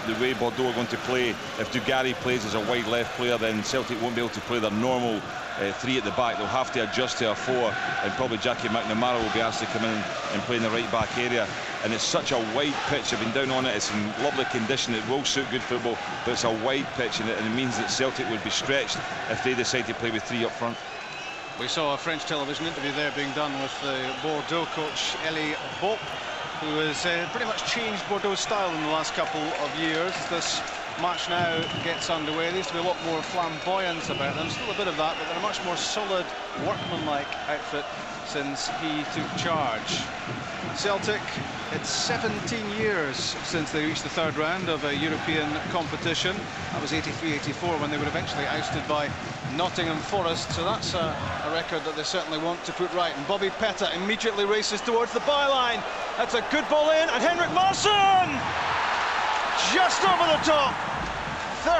The way Bordeaux are going to play, if Dugarry plays as a wide left player, then Celtic won't be able to play their normal three at the back. They'll have to adjust to a four, and probably Jackie McNamara will be asked to come in and play in the right back area. And it's such a wide pitch. I've been down on it. It's in lovely condition. It will suit good football, but it's a wide pitch, and it means that Celtic would be stretched if they decide to play with three up front. We saw a French television interview there being done with the Bordeaux coach Elie Bopp, who has pretty much changed Bordeaux's style in the last couple of years. This match now gets underway. There used to be a lot more flamboyance about them. Still a bit of that, but they're a much more solid, workmanlike outfit since he took charge. Celtic, it's 17 years since they reached the third round of a European competition. That was 83-84 when they were eventually ousted by Nottingham Forest. So that's a record that they certainly want to put right. And Bobby Petta immediately races towards the byline. That's a good ball in, and Henrik Larsson just over the top.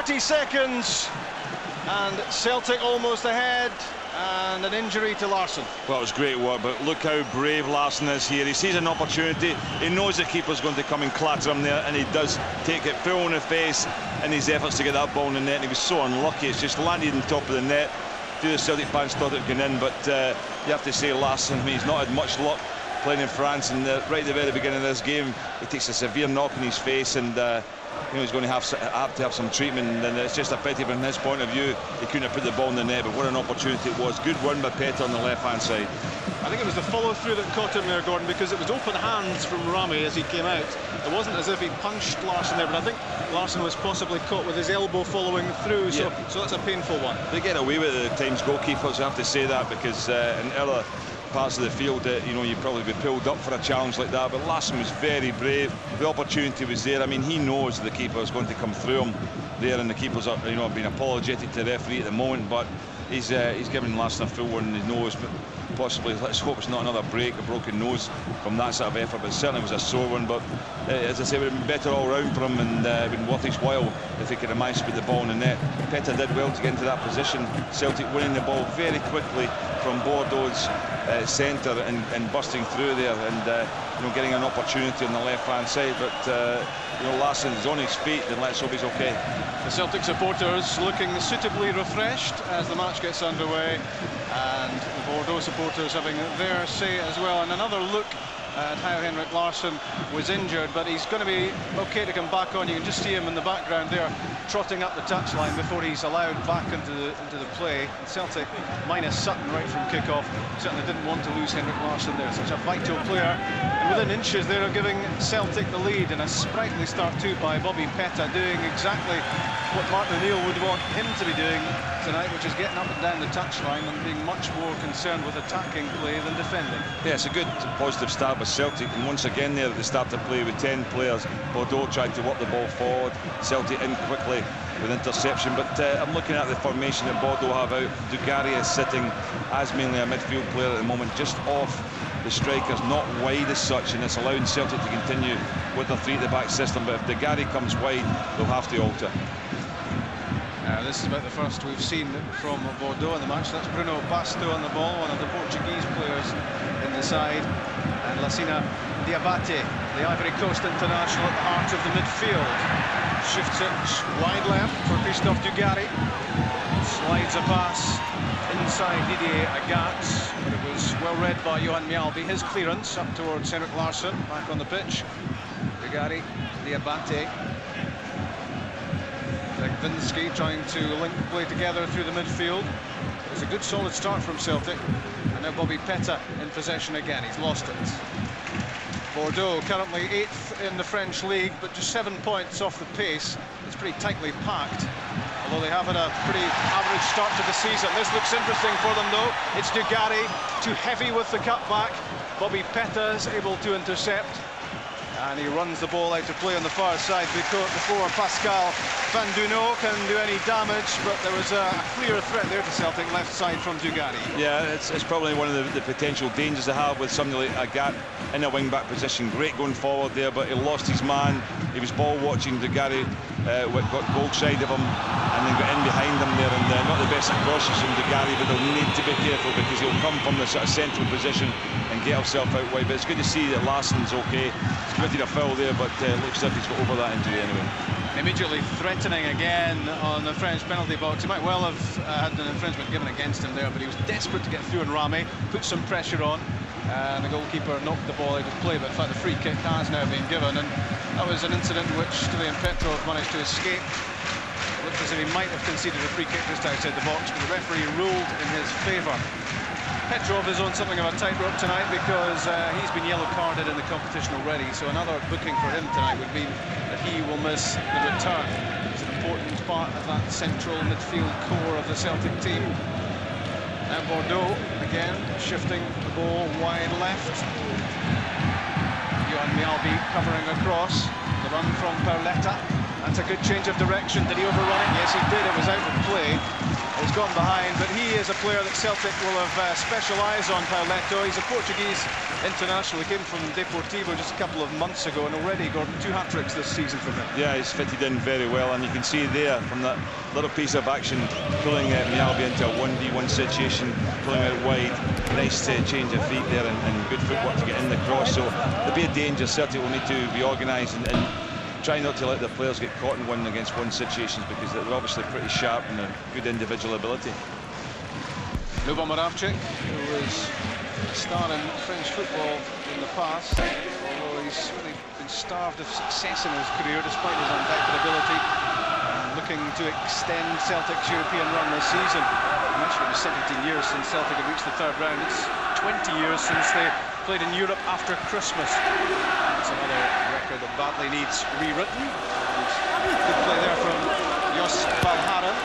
30 seconds, and Celtic almost ahead. And an injury to Larsson. Well, it was great work, but look how brave Larsson is here. He sees an opportunity. He knows the keeper's going to come and clatter him there, and he does take it full in the face in his efforts to get that ball in the net. And he was so unlucky. It's just landed on top of the net. The Celtic fans thought it had gone in, but you have to say Larsson, I mean, he's not had much luck playing in France, and right at the very beginning of this game, he takes a severe knock in his face, and you know, he's going to have to have some treatment, and it's just a pity from his point of view. He couldn't have put the ball in the net, but what an opportunity it was. Good run by Petta on the left-hand side. I think it was the follow-through that caught him there, Gordon, because it was open hands from Rami as he came out. It wasn't as if he punched Larsson there, but I think Larsson was possibly caught with his elbow following through, so that's a painful one. They get away with it at times, goalkeepers, I have to say that, because in other parts of the field, you know, you'd probably be pulled up for a challenge like that, but Larsson was very brave. The opportunity was there. I mean, he knows the keeper is going to come through him there, and the keepers are, you know, being apologetic to the referee at the moment, but he's giving Larsson a full one in his nose. But possibly, let's hope it's not another break, a broken nose from that sort of effort, but it certainly was a sore one. But as I say, it would have been better all round for him, and been worth his while if he could have managed to put the ball in the net. Petta did well to get into that position. Celtic winning the ball very quickly from Bordeaux's centre and bursting through there, and you know, getting an opportunity on the left-hand side. But you know, Larsson is on his feet, and let's hope he's okay. The Celtic supporters looking suitably refreshed as the match gets underway, and the Bordeaux supporters having their say as well. And another look at how Henrik Larsson was injured, but he's going to be okay to come back on. You can just see him in the background there, trotting up the touchline before he's allowed back into the play. And Celtic, minus Sutton right from kick-off, certainly didn't want to lose Henrik Larsson there. Such a vital player, and within inches they are giving Celtic the lead, and a sprightly start too by Bobby Petta, doing exactly what Mark O'Neill would want him to be doing tonight, which is getting up and down the touchline and being much more concerned with attacking play than defending. Yeah, it's a good positive start by Celtic, and once again there at the start of play with 10 players, Bordeaux tried to work the ball forward, Celtic in quickly with interception. But I'm looking at the formation that Bordeaux have out. Dugarry is sitting as mainly a midfield player at the moment, just off the strikers, not wide as such, and it's allowing Celtic to continue with the three at the back system. But if Dugarry comes wide, they'll have to alter. This is about the first we've seen from Bordeaux in the match. That's Bruno Basto on the ball, one of the Portuguese players in the side, and Lassina Diabate, the Ivory Coast international, at the heart of the midfield. Shifts it wide left for Christophe Dugarry, slides a pass inside Didier Agathe, but it was well read by Johan Mjalby. His clearance up towards Henrik Larsson, back on the pitch. Dugarry, Diabate, Vinsky trying to link play together through the midfield. It's a good solid start from Celtic, and now Bobby Petta in possession again. He's lost it. Bordeaux currently 8th in the French league, but just 7 points off the pace. It's pretty tightly packed, although they have had a pretty average start to the season. This looks interesting for them though. It's Dugarry, too heavy with the cutback. Bobby Petta is able to intercept, and he runs the ball out to play on the far side before Pascal Van Duno can do any damage. But there was a clear threat there to Celtic, left side from Dugarry. Yeah, it's probably one of the potential dangers they have with somebody like Agathe in a wing-back position. Great going forward there, but he lost his man. He was ball-watching. Dugarry got goal side of him and then got in behind him there, and not the best of crosses from Dugarry, but they'll need to be careful because he'll come from the sort of central position and get himself out wide. But it's good to see that Larsson's okay. He's committed a foul there, but looks as if he's got over that injury anyway. Immediately threatening again on the French penalty box. He might well have had an infringement given against him there, but he was desperate to get through, and Rami put some pressure on, and the goalkeeper knocked the ball out of play. But in fact, the free kick has now been given, and that was an incident in which Stilian Petrov managed to escape. It looked as if he might have conceded a free kick just outside the box, but the referee ruled in his favour. Petrov is on something of a tightrope tonight because he's been yellow carded in the competition already, so another booking for him tonight would mean that he will miss the return. He's an important part of that central midfield core of the Celtic team. Now Bordeaux again shifting the ball wide left. Johan Mjällby covering across. The run from Pauletta. That's a good change of direction. Did he overrun it? Yes, he did. It was out of play. He's gone behind, but he is a player that Celtic will have special eyes on, Pauletta. He's a Portuguese international. He came from Deportivo just a couple of months ago, and already got 2 hat-tricks this season from him. Yeah, he's fitted in very well, and you can see there from that little piece of action, pulling Mjällby into a 1v1 situation, pulling out wide. Nice change of feet there, and good footwork to get in the cross. So there'll be a danger. Celtic will need to be organised and try not to let the players get caught in one-against-one situations, because they're obviously pretty sharp and a good individual ability. Lubo Moravcik, who was a star in French football in the past, although he's really been starved of success in his career despite his undoubted ability, looking to extend Celtic's European run this season. I mentioned it was 17 years since Celtic had reached the third round. It's 20 years since they played in Europe after Christmas. It's another record that badly needs rewritten. Good play there from Jos Valharen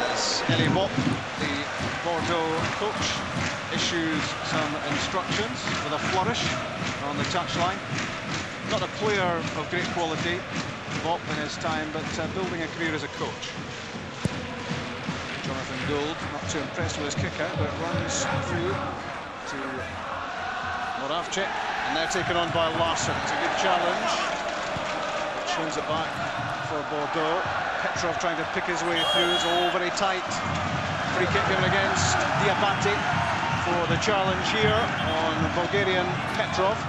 as Elie Bopp, the Bordeaux coach, issues some instructions with a flourish on the touchline. Not a player of great quality, Bopp in his time, but building a career as a coach. Jonathan Gould, not too impressed with his kick out, but runs through to Moravcik, and now taken on by Larsson. It's a good challenge. Wins it back for Bordeaux. Petrov trying to pick his way through. It's all very tight. Free kick given against Diabate for the challenge here on Bulgarian Petrov.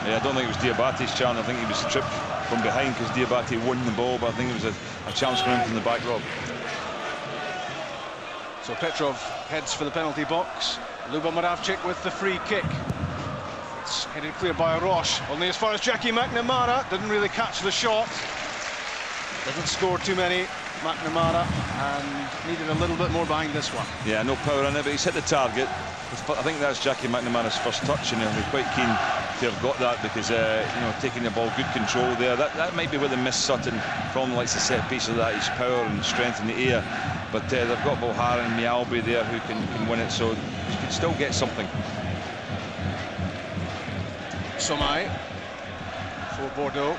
Yeah, I don't think it was Diabate's challenge. I think he was tripped from behind because Diabate won the ball, but I think it was a challenge coming from the back row. So Petrov heads for the penalty box. Lubo Moravcik with the free kick. It's headed clear by Roche. Only as far as Jackie McNamara. Didn't really catch the shot. Doesn't score too many, McNamara, and needed a little bit more behind this one. Yeah, no power in it, but he's hit the target. I think that's Jackie McNamara's first touch, and he'll be quite keen to have got that because, you know, taking the ball, good control there. That might be where they miss Sutton from, likes the set piece of that, his power and strength in the air. But they've got Valharen and Mjällby there who can win it, so you can still get something. Somai for Bordeaux.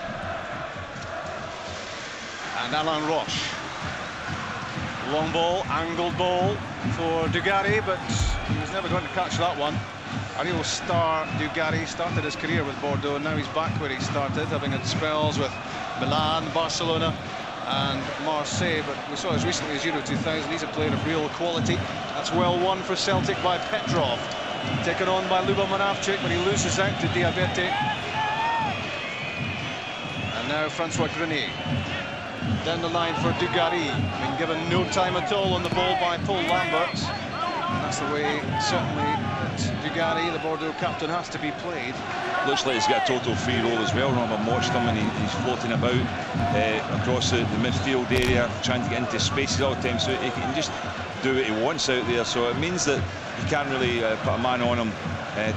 And Alain Roche. Long ball, angled ball for Dugarry, but he was never going to catch that one. A real star, Dugarry, started his career with Bordeaux, and now he's back where he started, having had spells with Milan, Barcelona and Marseille, but we saw as recently as Euro 2000, he's a player of real quality. That's well won for Celtic by Petrov. Taken on by Lubo Moravcik, but he loses out to Diabate. And now Francois Grenier. Down the line for Dugarry, being given no time at all on the ball by Paul Lambert. And that's the way, certainly, that Dugarry, the Bordeaux captain, has to be played. Looks like he's got a total free roll as well. I've watched him, and he's floating about across the midfield area, trying to get into spaces all the time, so he can just do what he wants out there. So it means that you can't really put a man on him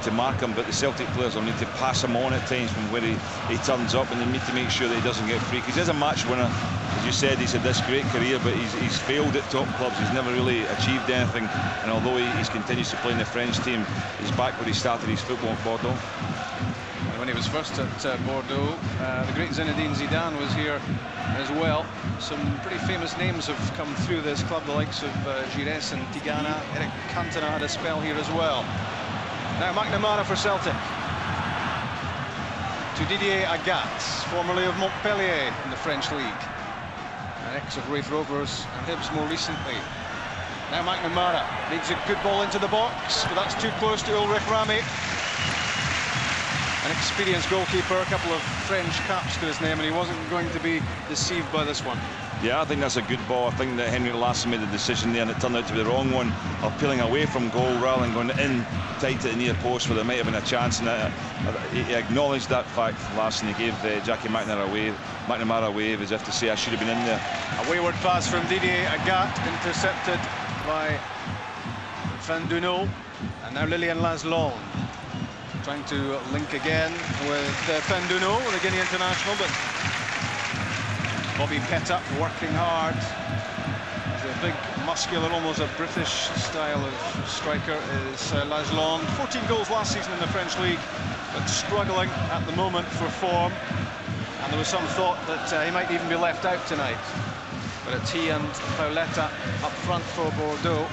to mark him, but the Celtic players will need to pass him on at times from where he turns up, and they need to make sure that he doesn't get free, because he's a match winner. As you said, he's had this great career, but he's failed at top clubs. He's never really achieved anything, and although he continues to play in the French team, he's back where he started his football at Bordeaux. When he was first at Bordeaux, the great Zinedine Zidane was here as well. Some pretty famous names have come through this club, the likes of Gires and Tigana. Eric Cantona had a spell here as well. Now McNamara for Celtic. To Didier Agathe, formerly of Montpellier in the French league. An ex of Raith Rovers and Hibs more recently. Now McNamara needs a good ball into the box, but that's too close to Ulrich Rami. An experienced goalkeeper, a couple of French caps to his name, and he wasn't going to be deceived by this one. Yeah, I think that's a good ball. I think that Henrik Larsson made the decision there, and it turned out to be the wrong one, of peeling away from goal rather than going in tight to the near post where there might have been a chance. And he acknowledged that fact, Larsson. He gave Jackie McNamara a wave as if to say, I should have been in there. A wayward pass from Didier Agat, intercepted by Van Duno, and now Lilian Lasland trying to link again with Van Duno, the Guinea international, but Bobby Petta working hard. He's a big, muscular, almost a British style of striker is Lasland. 14 goals last season in the French league, but struggling at the moment for form. And there was some thought that he might even be left out tonight. But it's he and Paoletta up front for Bordeaux.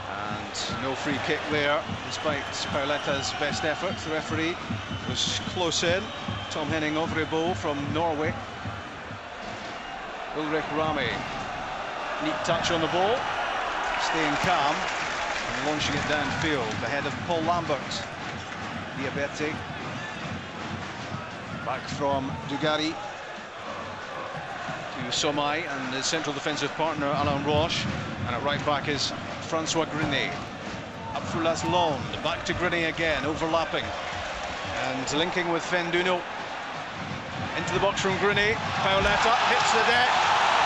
And no free kick there, despite Paoletta's best efforts. The referee was close in. Tom Henning Ovrebo from Norway. Ulrich Rami, neat touch on the ball, staying calm and launching it downfield ahead of Paul Lambert. Diabete back from Dugarry to Somai and his central defensive partner Alain Roche, and at right back is Francois Grenet. Up for Lasland, back to Grenet again, overlapping and linking with Van Duno. Into the box from Grenet. Paoletta hits the deck.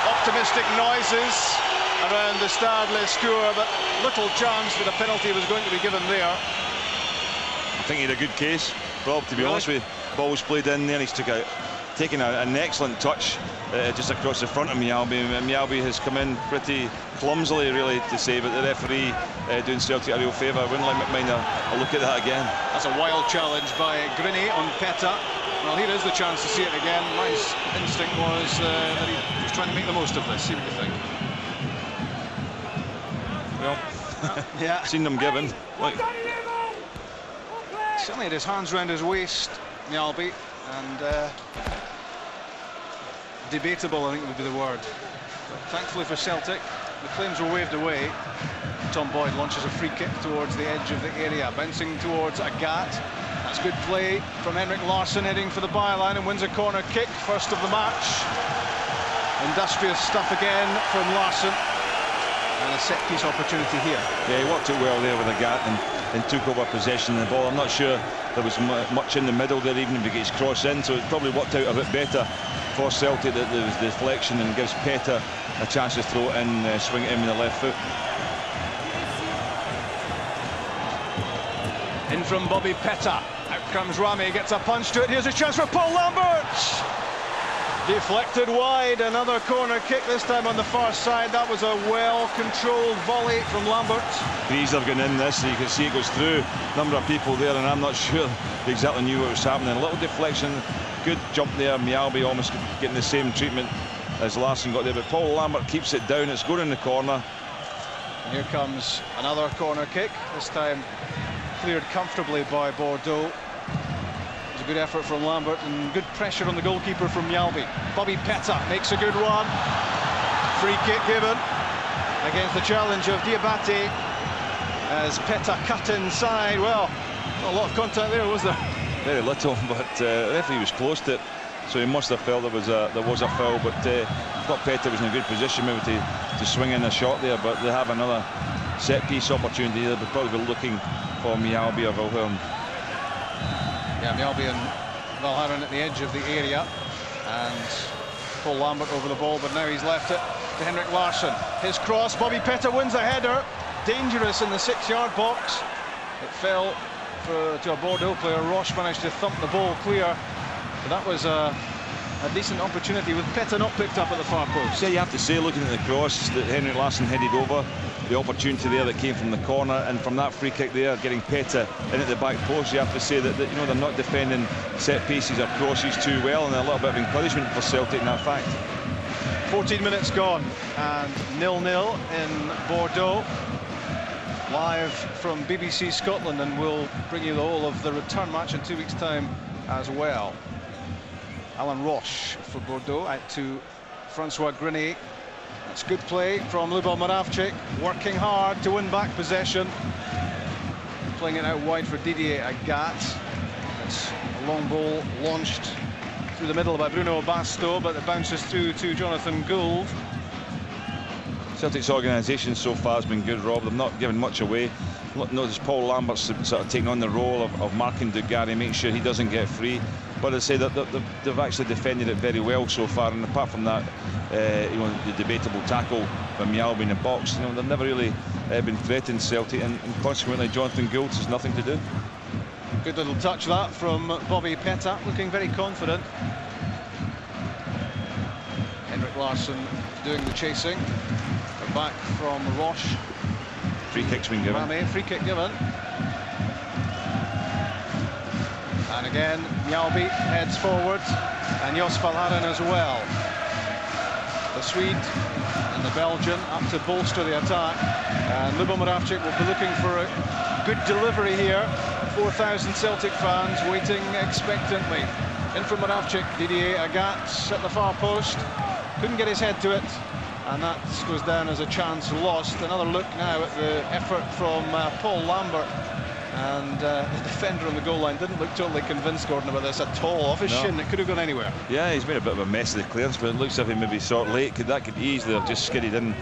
Optimistic noises around the Stade Lescour, but little chance that a penalty was going to be given there. I think he had a good case, Rob, to be honest with you. Ball was played in there, and he's taken an excellent touch just across the front of Mjällby. Mjällby has come in pretty clumsily, really, to say, but the referee doing Celtic a real favour. I wouldn't like mind a look at that again. That's a wild challenge by Grenet on Petta. Well, here is the chance to see it again. My instinct was that he was trying to make the most of this. See what you think. Well, yeah, seen them given. Like, certainly had his hands round his waist, Mjällby, and debatable, I think would be the word. But thankfully for Celtic, the claims were waved away. Tom Boyd launches a free kick towards the edge of the area, bouncing towards Agat. That's good play from Henrik Larsson, heading for the byline and wins a corner kick, first of the match. Industrious stuff again from Larsson, and a set-piece opportunity here. Yeah, he worked it well there with Agat and took over possession of the ball. I'm not sure there was much in the middle there, even if he gets cross in, so it probably worked out a bit better for Celtic that there was deflection and gives Petta a chance to throw it in, swing it in with the left foot. In from Bobby Petta. Out comes Rami, gets a punch to it. Here's a chance for Paul Lambert. Deflected wide, another corner kick, this time on the far side. That was a well-controlled volley from Lambert. Greaves have gone in this, so you can see it goes through a number of people there, and I'm not sure they exactly knew what was happening. A little deflection, good jump there. Mjällby almost getting the same treatment as Larsson got there, but Paul Lambert keeps it down. It's going in the corner. And here comes another corner kick, this time cleared comfortably by Bordeaux. It was a good effort from Lambert and good pressure on the goalkeeper from Mjällby. Bobby Petta makes a good one. Free kick given against the challenge of Diabate as Petta cut inside. Well, not a lot of contact there, was there? Very little, but the referee was close to it, so he must have felt there was a foul. But I thought Petta was in a good position maybe to swing in a shot there, but they have another set-piece opportunity there. They'll probably be looking for Mjällby or Wilhelm. Yeah, Mjällby and Valharan at the edge of the area, and Paul Lambert over the ball, but now he's left it to Henrik Larsson. His cross, Bobby Petta wins a header, dangerous in the 6-yard box. It fell to a Bordeaux player. Roche managed to thump the ball clear, but that was a decent opportunity with Petta not picked up at the far post. Yeah, you have to say, looking at the cross that Henrik Larsson headed over, the opportunity there that came from the corner, and from that free kick there, getting Petta in at the back post, you have to say that you know, they're not defending set pieces or crosses too well, and a little bit of encouragement for Celtic in that fact. 14 minutes gone, and 0-0 in Bordeaux. Live from BBC Scotland, and we'll bring you the whole of the return match in 2 weeks' time as well. Alain Roche for Bordeaux out to Francois Grenier. That's good play from Lubo Moravcik, working hard to win back possession. Playing it out wide for Didier Agathe. It's a long ball launched through the middle by Bruno Basto, but it bounces through to Jonathan Gould. Celtic's organisation so far has been good, Rob. They've not given much away. Notice Paul Lambert's sort of taking on the role of marking Dugarry, making sure he doesn't get free. But I say that they've actually defended it very well so far. And apart from that, you know, the debatable tackle by Mjällby in the box, you know, they've never really been threatened, Celtic, and consequently Jonathan Gould has nothing to do. Good little touch that from Bobby Petta, looking very confident. Henrik Larsson doing the chasing. Back from Roche. Free kick's been given. Rame, free kick given. And again, Mjällby heads forward, and Jos Valhaeren as well. The Swede and the Belgian up to bolster the attack. And Lubo Moravcik will be looking for a good delivery here. 4,000 Celtic fans waiting expectantly. In from Moravcik, Didier Agathe at the far post. Couldn't get his head to it. And that goes down as a chance lost. Another look now at the effort from Paul Lambert. And the defender on the goal line didn't look totally convinced, Gordon, about this at all. Off his shin, it could have gone anywhere. Yeah, he's made a bit of a mess of the clearance, but it looks as if he maybe sort late. That could easily have just skidded in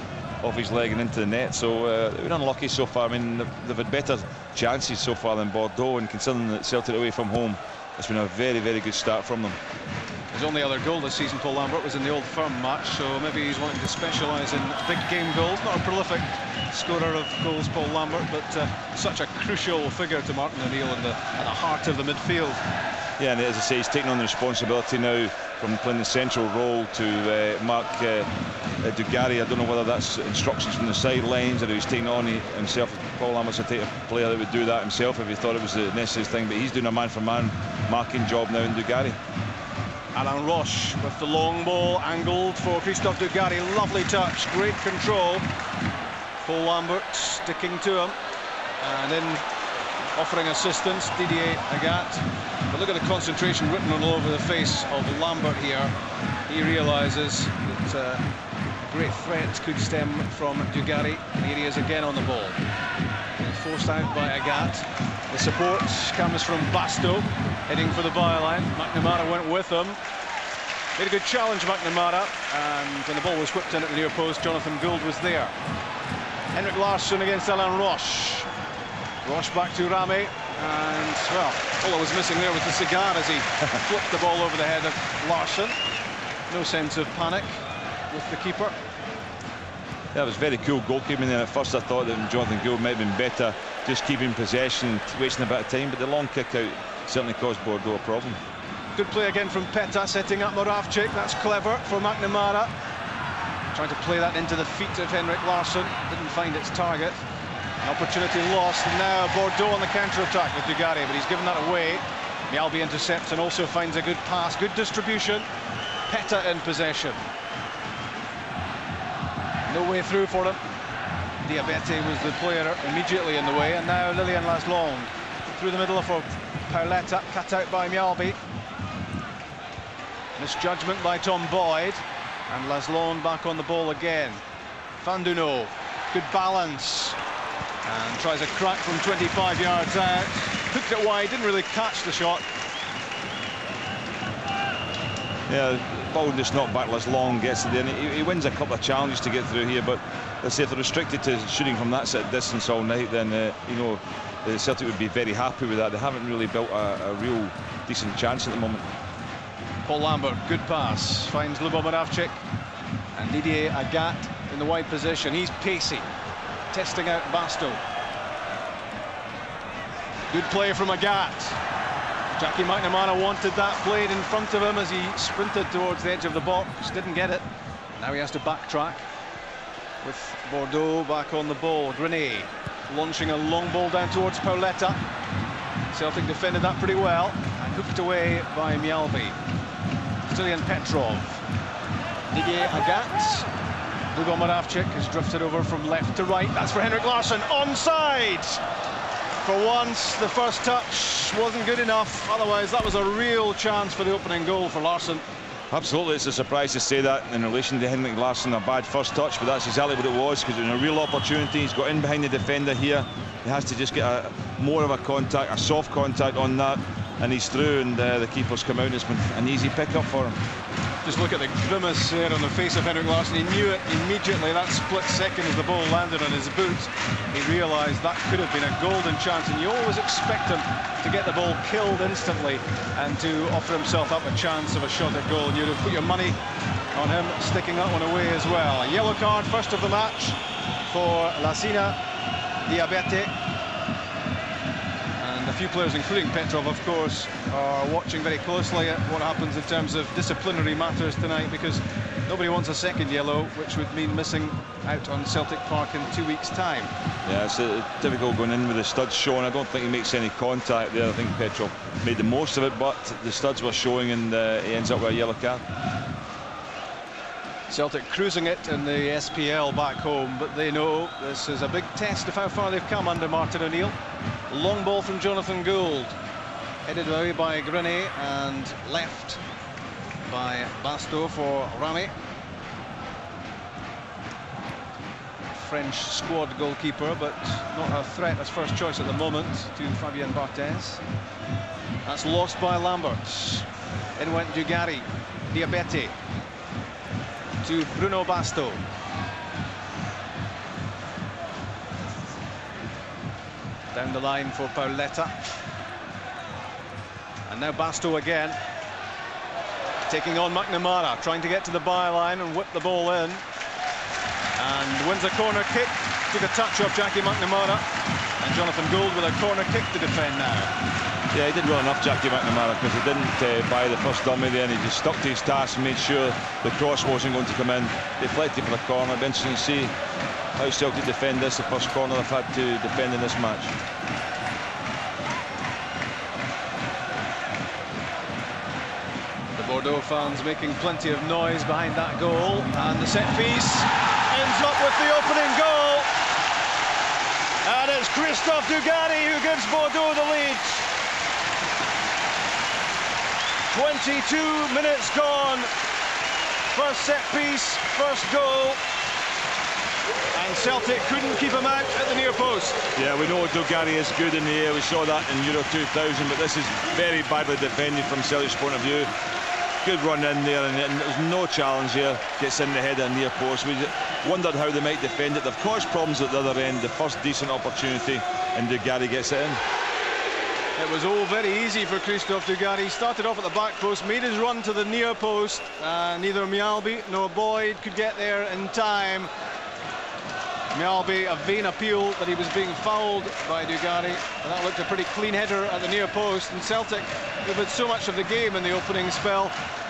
off his leg and into the net. So they've been unlucky so far. I mean, they've had better chances so far than Bordeaux, and considering that Celtic away from home, it's been a very, very good start from them. His only other goal this season, Paul Lambert, was in the Old Firm match, so maybe he's wanting to specialise in big game goals. Not a prolific scorer of goals, Paul Lambert, but such a crucial figure to Martin O'Neill at the heart of the midfield. Yeah, and as I say, he's taking on the responsibility now from playing the central role to mark Dugarry. I don't know whether that's instructions from the sidelines or he's taking on himself. Paul Lambert's a type of player that would do that himself if he thought it was the necessary thing, but he's doing a man-for-man marking job now in Dugarry. Alain Roche with the long ball angled for Christophe Dugarry. Lovely touch, great control. Paul Lambert sticking to him, and then offering assistance, Didier Agathe. But look at the concentration written all over the face of Lambert here. He realises that a great threat could stem from Dugarry, and here he is again on the ball. Forced out by Agathe. The support comes from Basto, heading for the byline. McNamara went with him. Made a good challenge, McNamara, and when the ball was whipped in at the near post, Jonathan Gould was there. Henrik Larsson against Alain Roche. Roche back to Rame, and, well, all that was missing there was the cigar as he flipped the ball over the head of Larsson. No sense of panic with the keeper. Yeah, it was very cool goalkeeping there. At first I thought that Jonathan Gould might have been better just keeping possession, wasting a bit of time, but the long kick out certainly caused Bordeaux a problem. Good play again from Petta, setting up Moravcik. That's clever for McNamara. Trying to play that into the feet of Henrik Larsson. Didn't find its target. An opportunity lost. And now Bordeaux on the counter-attack with Dugarry, but he's given that away. Mjällby intercepts and also finds a good pass. Good distribution. Petta in possession. No way through for him. Diabete was the player immediately in the way, and now Lilian Laslong through the middle for Pauletta, cut out by Mjällby. Misjudgment by Tom Boyd, and Laslong back on the ball again. Van Duno, good balance, and tries a crack from 25 yards out. Hooked it wide, didn't really catch the shot. Yeah, ball just knocked back. Laslong gets it there, and he wins a couple of challenges to get through here, but let's say if they're restricted to shooting from that sort of distance all night, then you know, Celtic would be very happy with that. They haven't really built a real decent chance at the moment. Paul Lambert, good pass, finds Lubo Moravcik, and Didier Agathe in the wide position. He's pacey, testing out Basto. Good play from Agathe. Jackie McNamara wanted that played in front of him as he sprinted towards the edge of the box, didn't get it. Now he has to backtrack with Bordeaux back on the ball. Grenier launching a long ball down towards Pauletta. Celtic defended that pretty well and hooked away by Mjällby. Stilian Petrov. Didier Agathe. Lubo Moravcik has drifted over from left to right. That's for Henrik Larsson. Onside! For once, the first touch wasn't good enough. Otherwise, that was a real chance for the opening goal for Larsson. Absolutely, it's a surprise to say that in relation to Henrik Larsson, a bad first touch, but that's exactly what it was, because it was a real opportunity. He's got in behind the defender here. He has to just get more of a contact, a soft contact on that, and he's through, and the keeper's come out, and it's been an easy pick-up for him. Just look at the grimace there on the face of Henrik Larsson. He knew it immediately, that split second as the ball landed on his boot. He realised that could have been a golden chance, and you always expect him to get the ball killed instantly and to offer himself up a chance of a shot at goal. And you'd have put your money on him sticking that one away as well. A yellow card, first of the match for Lassina Diabete. And a few players, including Petrov, of course, are watching very closely at what happens in terms of disciplinary matters tonight, because nobody wants a second yellow, which would mean missing out on Celtic Park in 2 weeks' time. Yeah, it's difficult going in with the studs showing. I don't think he makes any contact there. I think Petrov made the most of it, but the studs were showing, and he ends up with a yellow card. Celtic cruising it in the SPL back home, but they know this is a big test of how far they've come under Martin O'Neill. Long ball from Jonathan Gould, headed away by Grenet and left by Basto for Rami. French squad goalkeeper, but not a threat as first choice at the moment to Fabien Barthez. That's lost by Lambert. In went Dugarry, Diabete to Bruno Basto. Down the line for Pauletta. And now Basto again, taking on McNamara, trying to get to the byline and whip the ball in. And wins a corner kick. Took a touch off Jackie McNamara. And Jonathan Gould with a corner kick to defend now. Yeah, he did well enough, Jackie McNamara, because he didn't buy the first dummy there, and he just stuck to his task and made sure the cross wasn't going to come in. Deflected for the corner. It'll be interesting to see how Celtic defend this, the first corner they've had to defend in this match. The Bordeaux fans making plenty of noise behind that goal, and the set piece ends up with the opening goal. And it's Christophe Dugarry who gives Bordeaux the lead. 22 minutes gone. First set piece, first goal. And Celtic couldn't keep him out at the near post. Yeah, we know Dugarry is good in the air. We saw that in Euro 2000, but this is very badly defended from Celtic's point of view. Good run in there, and there's no challenge here. Gets in the head of the near post. We wondered how they might defend it. They've caused problems at the other end. The first decent opportunity, and Dugarry gets it in. It was all very easy for Christophe Dugarry. He started off at the back post, made his run to the near post. Neither Mialbi nor Boyd could get there in time. Mialbi, a vain appeal that he was being fouled by Dugarry, and that looked a pretty clean header at the near post. And Celtic, who've had so much of the game in the opening spell,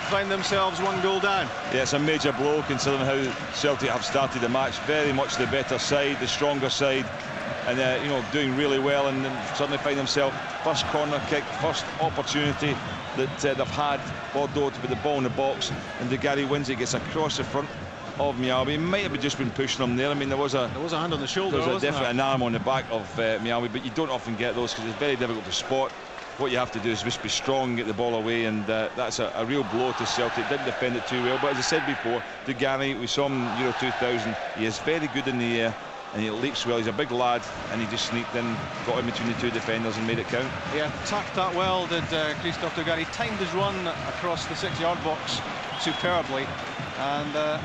find themselves one goal down. Yeah, it's a major blow considering how Celtic have started the match. Very much the better side, the stronger side, and you know, doing really well, and suddenly find themselves first corner kick, first opportunity that they've had. Bordeaux to put the ball in the box, and Dugarry wins it, gets across the front of Mialbi. He might have just been pushing him there. I mean, there was a hand on the shoulder. There was definitely an arm on the back of Mialbi, but you don't often get those because it's very difficult to spot. What you have to do is just be strong and get the ball away, and that's a real blow to Celtic. Didn't defend it too well, but as I said before, Dugarry, we saw him in Euro 2000. He is very good in the air, and he leaps well. He's a big lad, and he just sneaked in, got in between the two defenders and made it count. He attacked that well, did Christophe Dugarry. Timed his run across the 6-yard box superbly, and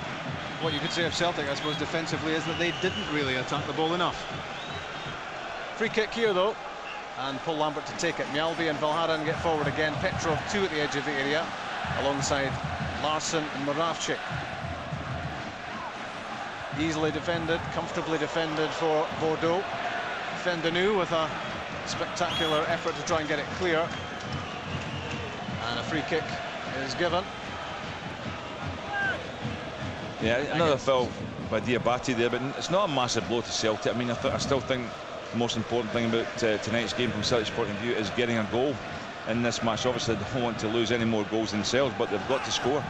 what you could say of Celtic, I suppose, defensively, is that they didn't really attack the ball enough. Free kick here, though, and Paul Lambert to take it. Mialbi and Valharan get forward again. Petrov, two at the edge of the area, alongside Larsson and Moravcik. Easily defended, comfortably defended for Bordeaux. Fendenou with a spectacular effort to try and get it clear. And a free kick is given. Yeah, another foul by Diabate there, but it's not a massive blow to Celtic. I mean, I still think the most important thing about tonight's game from Celtic's point of view is getting a goal in this match. Obviously, they don't want to lose any more goals themselves, but they've got to score.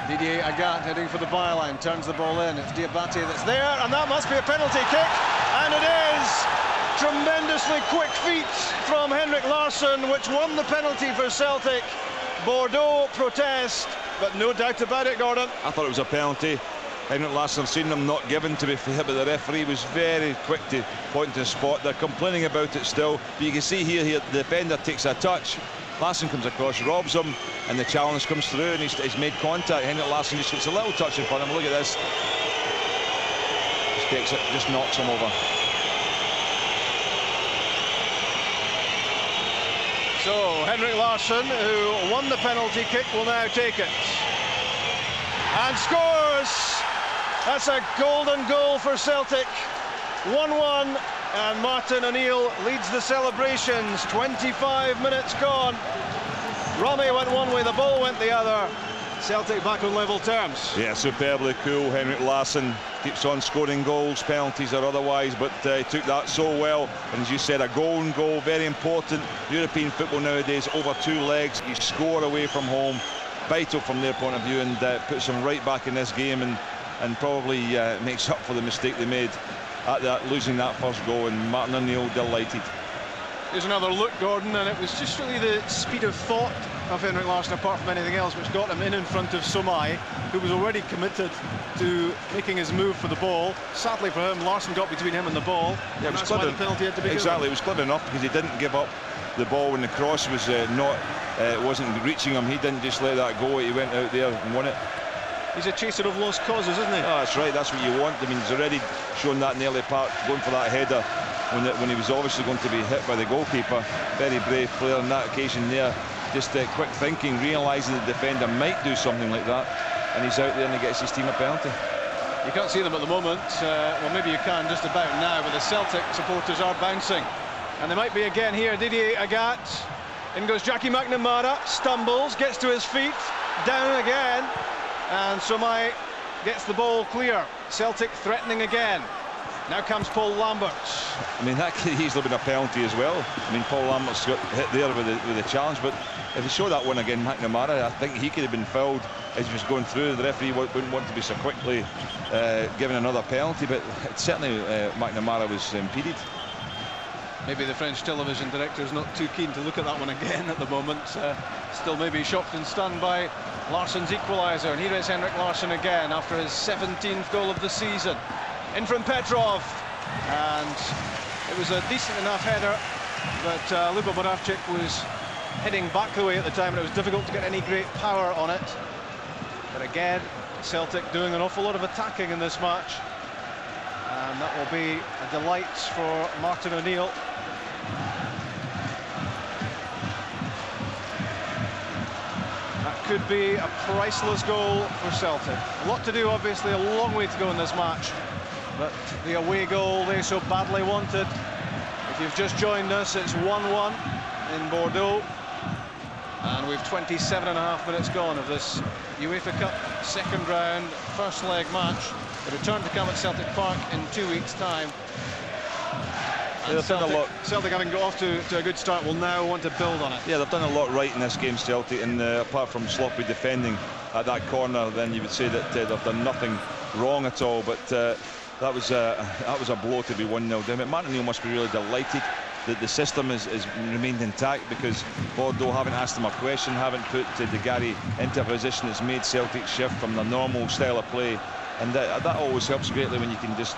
Didier Agat heading for the byline, turns the ball in. It's Diabate that's there, and that must be a penalty kick, and it is. Tremendously quick feet from Henrik Larsson, which won the penalty for Celtic. Bordeaux protest, but no doubt about it, Gordon. I thought it was a penalty. Henrik Larsson, seen them not given, to be fair, but the referee was very quick to point to the spot. They're complaining about it still, but you can see here the defender takes a touch. Larsson comes across, robs him, and the challenge comes through, and he's made contact. Henrik Larsson just gets a little touch in front of him. Look at this. Just takes it, just knocks him over. So Henrik Larsson, who won the penalty kick, will now take it and scores. That's a golden goal for Celtic. 1-1, and Martin O'Neill leads the celebrations. 25 minutes gone. Rami went one way, the ball went the other. Celtic back on level terms. Yeah, superbly cool. Henrik Larsson keeps on scoring goals, penalties or otherwise, but he took that so well. And as you said, a golden goal, very important. European football nowadays, over 2 legs. You score away from home, vital from their point of view, and puts them right back in this game, and probably makes up for the mistake they made at losing that first goal. And Martin O'Neill delighted. Here's another look, Gordon, and it was just really the speed of thought of Henrik Larsson, apart from anything else, which got him in front of Somai, who was already committed to making his move for the ball. Sadly for him, Larsson got between him and the ball. Yeah, it was clever. The penalty had to be exactly, it was clever enough because he didn't give up the ball when the cross was wasn't reaching him. He didn't just let that go. He went out there and won it. He's a chaser of lost causes, isn't he? Oh, that's right, that's what you want. I mean, he's already shown that in the early part, going for that header when he was obviously going to be hit by the goalkeeper. Very brave player on that occasion there. Just quick thinking, realising the defender might do something like that, and he's out there and he gets his team a penalty. You can't see them at the moment. Well, maybe you can just about now, but the Celtic supporters are bouncing. And they might be again here. Didier Agat. In goes Jackie McNamara, stumbles, gets to his feet, down again. And Somai gets the ball clear. Celtic threatening again. Now comes Paul Lambert. I mean, that could easily been a penalty as well. I mean, Paul Lambert's got hit there with the challenge, but if he showed that one again, McNamara, I think he could have been fouled as he was going through. The referee wouldn't want to be so quickly given another penalty, but certainly McNamara was impeded. Maybe the French television director is not too keen to look at that one again at the moment. Still maybe shocked and stunned by Larsson's equaliser. And here is Henrik Larsson again after his 17th goal of the season. In from Petrov, and it was a decent enough header, but Luka Moravcik was heading back the way at the time, and it was difficult to get any great power on it. But again, Celtic doing an awful lot of attacking in this match, and that will be a delight for Martin O'Neill. That could be a priceless goal for Celtic. A lot to do, obviously, a long way to go in this match. But the away goal they so badly wanted. If you've just joined us, it's 1-1 in Bordeaux. And we've 27.5 minutes gone of this UEFA Cup second round, first leg match. The return to come at Celtic Park in 2 weeks' time. And Celtic, having got off to a good start, will now want to build on it. Yeah, they've done a lot right in this game, Celtic, and apart from sloppy defending at that corner, then you would say that they've done nothing wrong at all. But that was a blow to be 1-0 down. Martin O'Neill must be really delighted that the system has remained intact, because Bordeaux haven't asked him a question, haven't put De Gary into a position that's made Celtic shift from their normal style of play, and that always helps greatly when you can just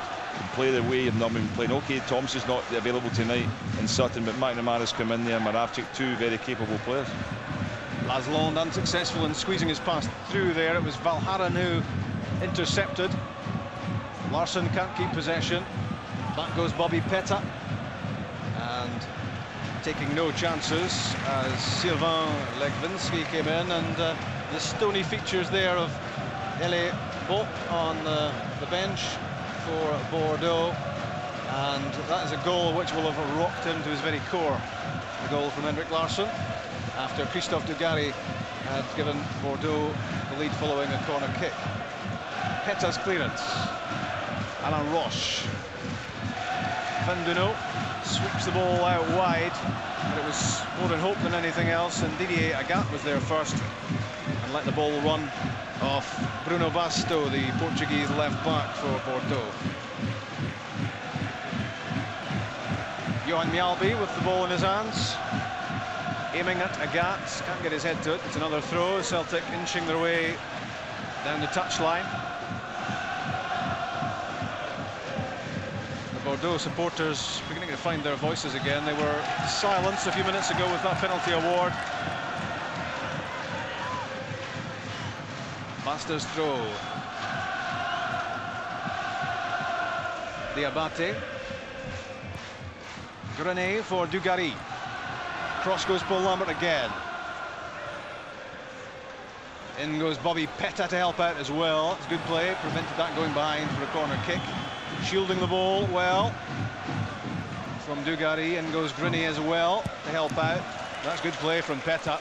play the way you've not been playing. Okay, Thompson's not available tonight in Sutton, but McNamara's come in there, Moravcik, 2 very capable players. Lasland unsuccessful in squeezing his pass through there. It was Valharan who intercepted. Larsson can't keep possession. Back goes Bobby Petta, and taking no chances as Sylvain Legwinski came in, and the stony features there of Elie Bopp on the bench for Bordeaux, and that is a goal which will have rocked him to his very core. The goal from Henrik Larsson after Christophe Dugarry had given Bordeaux the lead following a corner kick. Petta's clearance. Alain Roche. Vinduno sweeps the ball out wide, but it was more in hope than anything else, and Didier Agat was there first and let the ball run off Bruno Basto, the Portuguese left back for Bordeaux. Johan Mjalby with the ball in his hands. aiming at Agat, can't get his head to it. It's another throw. Celtic inching their way down the touchline. The Bordeaux supporters beginning to find their voices again. They were silenced a few minutes ago with that penalty award. Master's throw. Diabate. Grenet for Dugarry. Cross goes Paul Lambert again. In goes Bobby Petta to help out as well. It's good play, prevented that going behind for a corner kick. Shielding the ball well from Dugarry. In goes Grenet as well to help out. That's good play from Petta.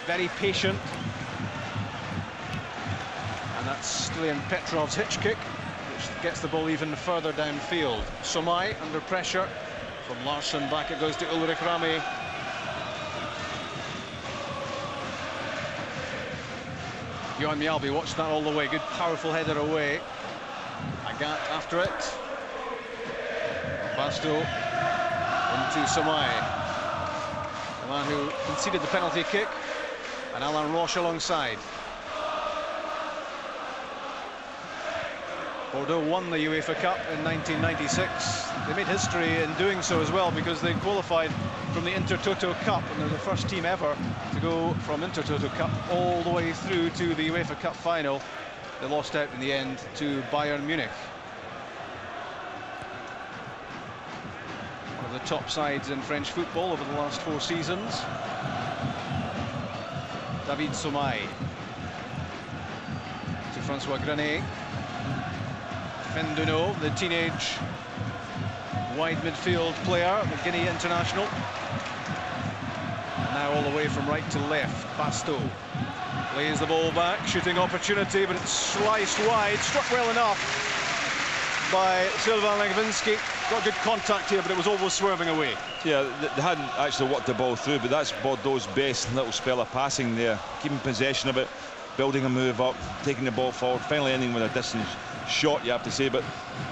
Very patient. And that's Stilian Petrov's hitch kick, which gets the ball even further downfield. Somai under pressure from Larsson. Back it goes to Ulrich Rami. Johan Mjalby watched that all the way. Good powerful header away. Agat after it. Basto into Somai, the man who conceded the penalty kick, and Alain Roche alongside. Bordeaux won the UEFA Cup in 1996. They made history in doing so as well, because they qualified from the Intertoto Cup, and they're the first team ever to go from Intertoto Cup all the way through to the UEFA Cup final. They lost out in the end to Bayern Munich. One of the top sides in French football over the last 4 seasons. David Somai to Francois Grenet. Fenduno, the teenage wide midfield player, the Guinea international. And now all the way from right to left, Basto plays the ball back, shooting opportunity, but it's sliced wide, struck well enough by Sylvain Legwinski. Got good contact here, but it was almost swerving away. Yeah, they hadn't actually worked the ball through, but that's Bordeaux's best little spell of passing there, keeping possession of it, building a move up, taking the ball forward, finally ending with a distance shot, you have to say. But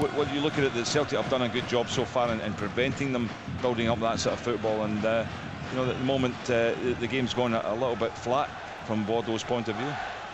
when you look at it, the Celtic have done a good job so far in preventing them building up that sort of football. And you know, at the moment the game's gone a little bit flat from Bordeaux's point of view.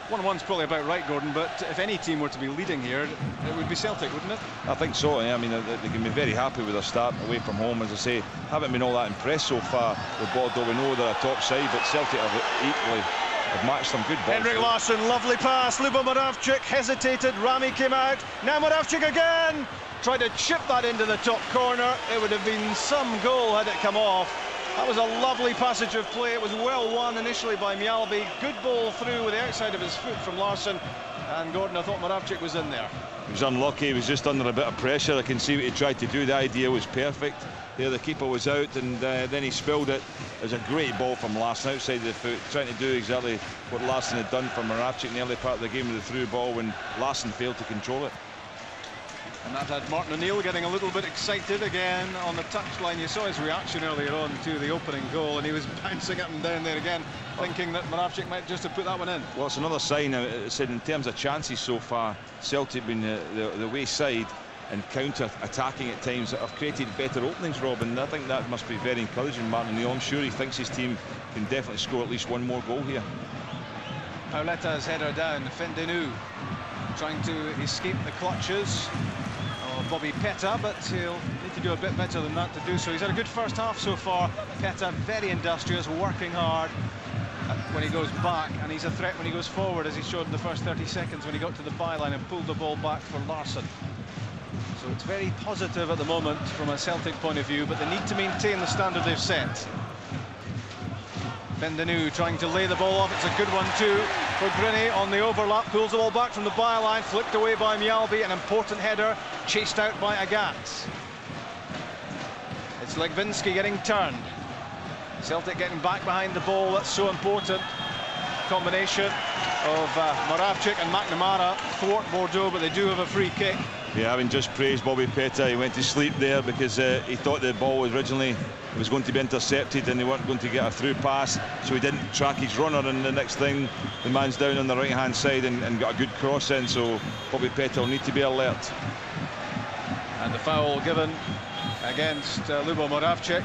1-1's probably about right, Gordon, but if any team were to be leading here, it would be Celtic, wouldn't it? I think so. Yeah. I mean, they can be very happy with their start away from home. As I say, haven't been all that impressed so far with Bordeaux. We know they're a top side, but Celtic have matched some good balls. Henrik Larsson, lovely pass. Lubo Moravcik hesitated. Rami came out. Now Moravcik again. Tried to chip that into the top corner. It would have been some goal had it come off. That was a lovely passage of play. It was well won initially by Mjalby. Good ball through with the outside of his foot from Larsson. And Gordon, I thought Moravcik was in there. He was unlucky. He was just under a bit of pressure. I can see what he tried to do. The idea was perfect. There, the keeper was out, and then he spilled it. It was a great ball from Larsson outside of the foot, trying to do exactly what Larsson had done for Moravcik in the early part of the game with the through ball when Larsson failed to control it. And that had Martin O'Neill getting a little bit excited again on the touchline. You saw his reaction earlier on to the opening goal, and he was bouncing up and down there again, thinking that Moravcik might just have put that one in. Well, it's another sign. It said in terms of chances so far, Celtic been the way side and counter-attacking at times that have created better openings, Rob, and I think that must be very encouraging. Martin O'Neill, I'm sure he thinks his team can definitely score at least one more goal here. Pauleta's header down. Fendenou trying to escape the clutches of Bobby Petta, but he'll need to do a bit better than that to do so. He's had a good first half so far. Petta very industrious, working hard when he goes back, and he's a threat when he goes forward, as he showed in the first 30 seconds when he got to the byline and pulled the ball back for Larsson. So it's very positive at the moment from a Celtic point of view, but they need to maintain the standard they've set. Fendenou trying to lay the ball off. It's a good one too for Grenet on the overlap. Pulls the ball back from the byline, flicked away by Mjalby. An important header, chased out by Agat. It's Legwinski getting turned. Celtic getting back behind the ball. That's so important. Combination of Moravcik and McNamara thwart Bordeaux, but they do have a free kick. Yeah, having just praised Bobby Petta, he went to sleep there because he thought the ball was originally was going to be intercepted and they weren't going to get a through pass, so he didn't track his runner, and the next thing the man's down on the right hand side and got a good cross in, so Bobby Petta will need to be alert. And the foul given against Lubo Moravcik.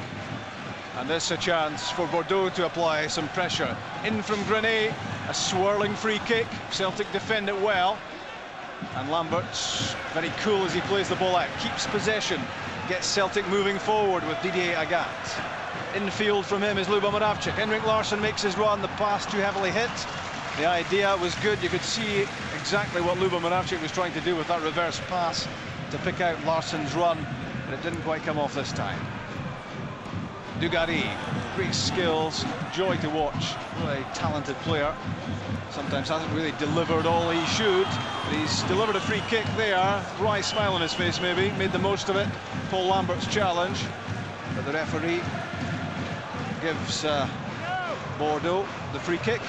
And this a chance for Bordeaux to apply some pressure. In from Grenet, a swirling free kick. Celtic defend it well. And Lambert's very cool as he plays the ball out. Keeps possession, gets Celtic moving forward with Didier Agat. Infield from him is Luba Moravcik. Henrik Larsson makes his run, the pass too heavily hit. The idea was good, you could see exactly what Luba Moravcik was trying to do with that reverse pass to pick out Larsson's run, but it didn't quite come off this time. Dugarry, great skills, joy to watch, really talented player. Sometimes hasn't really delivered all he should, but he's delivered a free kick there. Wry smile on his face maybe, made the most of it. Paul Lambert's challenge, but the referee gives Bordeaux the free kick.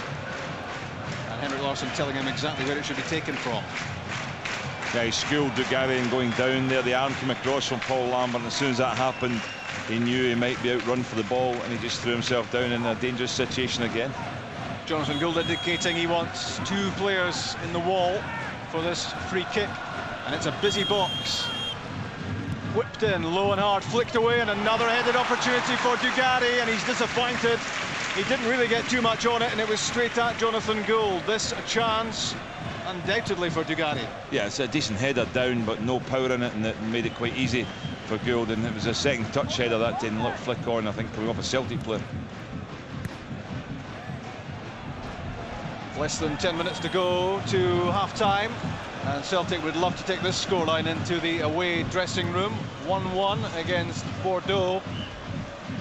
And Henrik Larsson telling him exactly where it should be taken from. Yeah, he schooled Dugarry and going down there. The arm came across from Paul Lambert, and as soon as that happened, he knew he might be outrun for the ball, and he just threw himself down in a dangerous situation again. Jonathan Gould indicating he wants 2 players in the wall for this free kick, and it's a busy box. Whipped in, low and hard, flicked away, and another headed opportunity for Dugarry, and he's disappointed. He didn't really get too much on it, and it was straight at Jonathan Gould. This a chance, undoubtedly, for Dugarry. Yeah, it's a decent header down, but no power in it, and it made it quite easy for Gould. And it was a second touch header that didn't look flick on, I think, coming off a Celtic player. Less than 10 minutes to go to half-time, and Celtic would love to take this scoreline into the away dressing room. 1-1 against Bordeaux,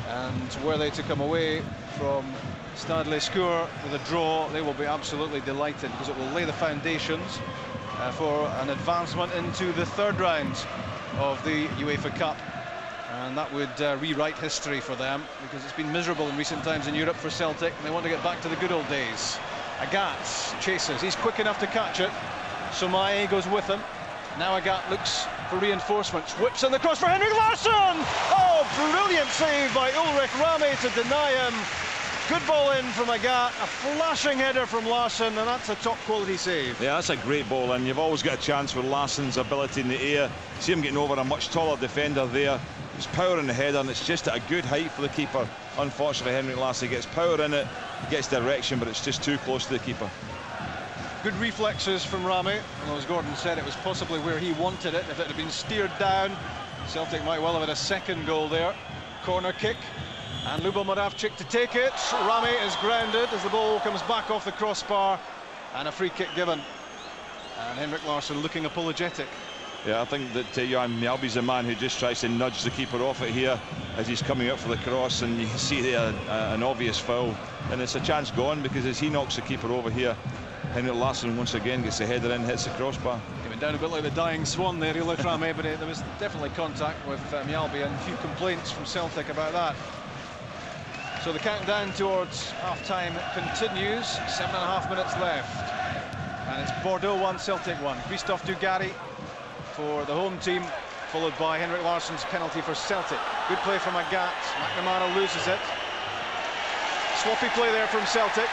and were they to come away from Stade Lescours with a draw, they will be absolutely delighted, because it will lay the foundations for an advancement into the 3rd round of the UEFA Cup, and that would rewrite history for them, because it's been miserable in recent times in Europe for Celtic, and they want to get back to the good old days. Agat chases, he's quick enough to catch it. Somae goes with him. Now Agat looks for reinforcements, whips in the cross for Henrik Larsson! Oh, brilliant save by Ulrich Rame to deny him. Good ball in from Agat, a flashing header from Larsson, and that's a top quality save. Yeah, that's a great ball, and you've always got a chance with Larsson's ability in the air. See him getting over a much taller defender there. There's power in the header, and it's just at a good height for the keeper. Unfortunately, Henrik Larsson gets power in it, gets direction, but it's just too close to the keeper. Good reflexes from Rame, and as Gordon said, it was possibly where he wanted it. If it had been steered down, Celtic might well have had a second goal there. Corner kick, and Luba Moravcik to take it. Rame is grounded as the ball comes back off the crossbar, and a free kick given. And Henrik Larsson looking apologetic. Yeah, I think that Johan Mjalby's the man who just tries to nudge the keeper off it here as he's coming up for the cross, and you can see there an obvious foul, and it's a chance gone, because as he knocks the keeper over here, Henrik Larsson once again gets the header in, hits the crossbar. He went down a bit like the dying swan there, Ulrich Rame, but there was definitely contact with Mjalby, and a few complaints from Celtic about that. So the countdown towards half-time continues, 7.5 minutes left, and it's Bordeaux 1, Celtic 1. Christophe Dugarry for the home team, followed by Henrik Larsson's penalty for Celtic. Good play from Agat, McNamara loses it. Sloppy play there from Celtic,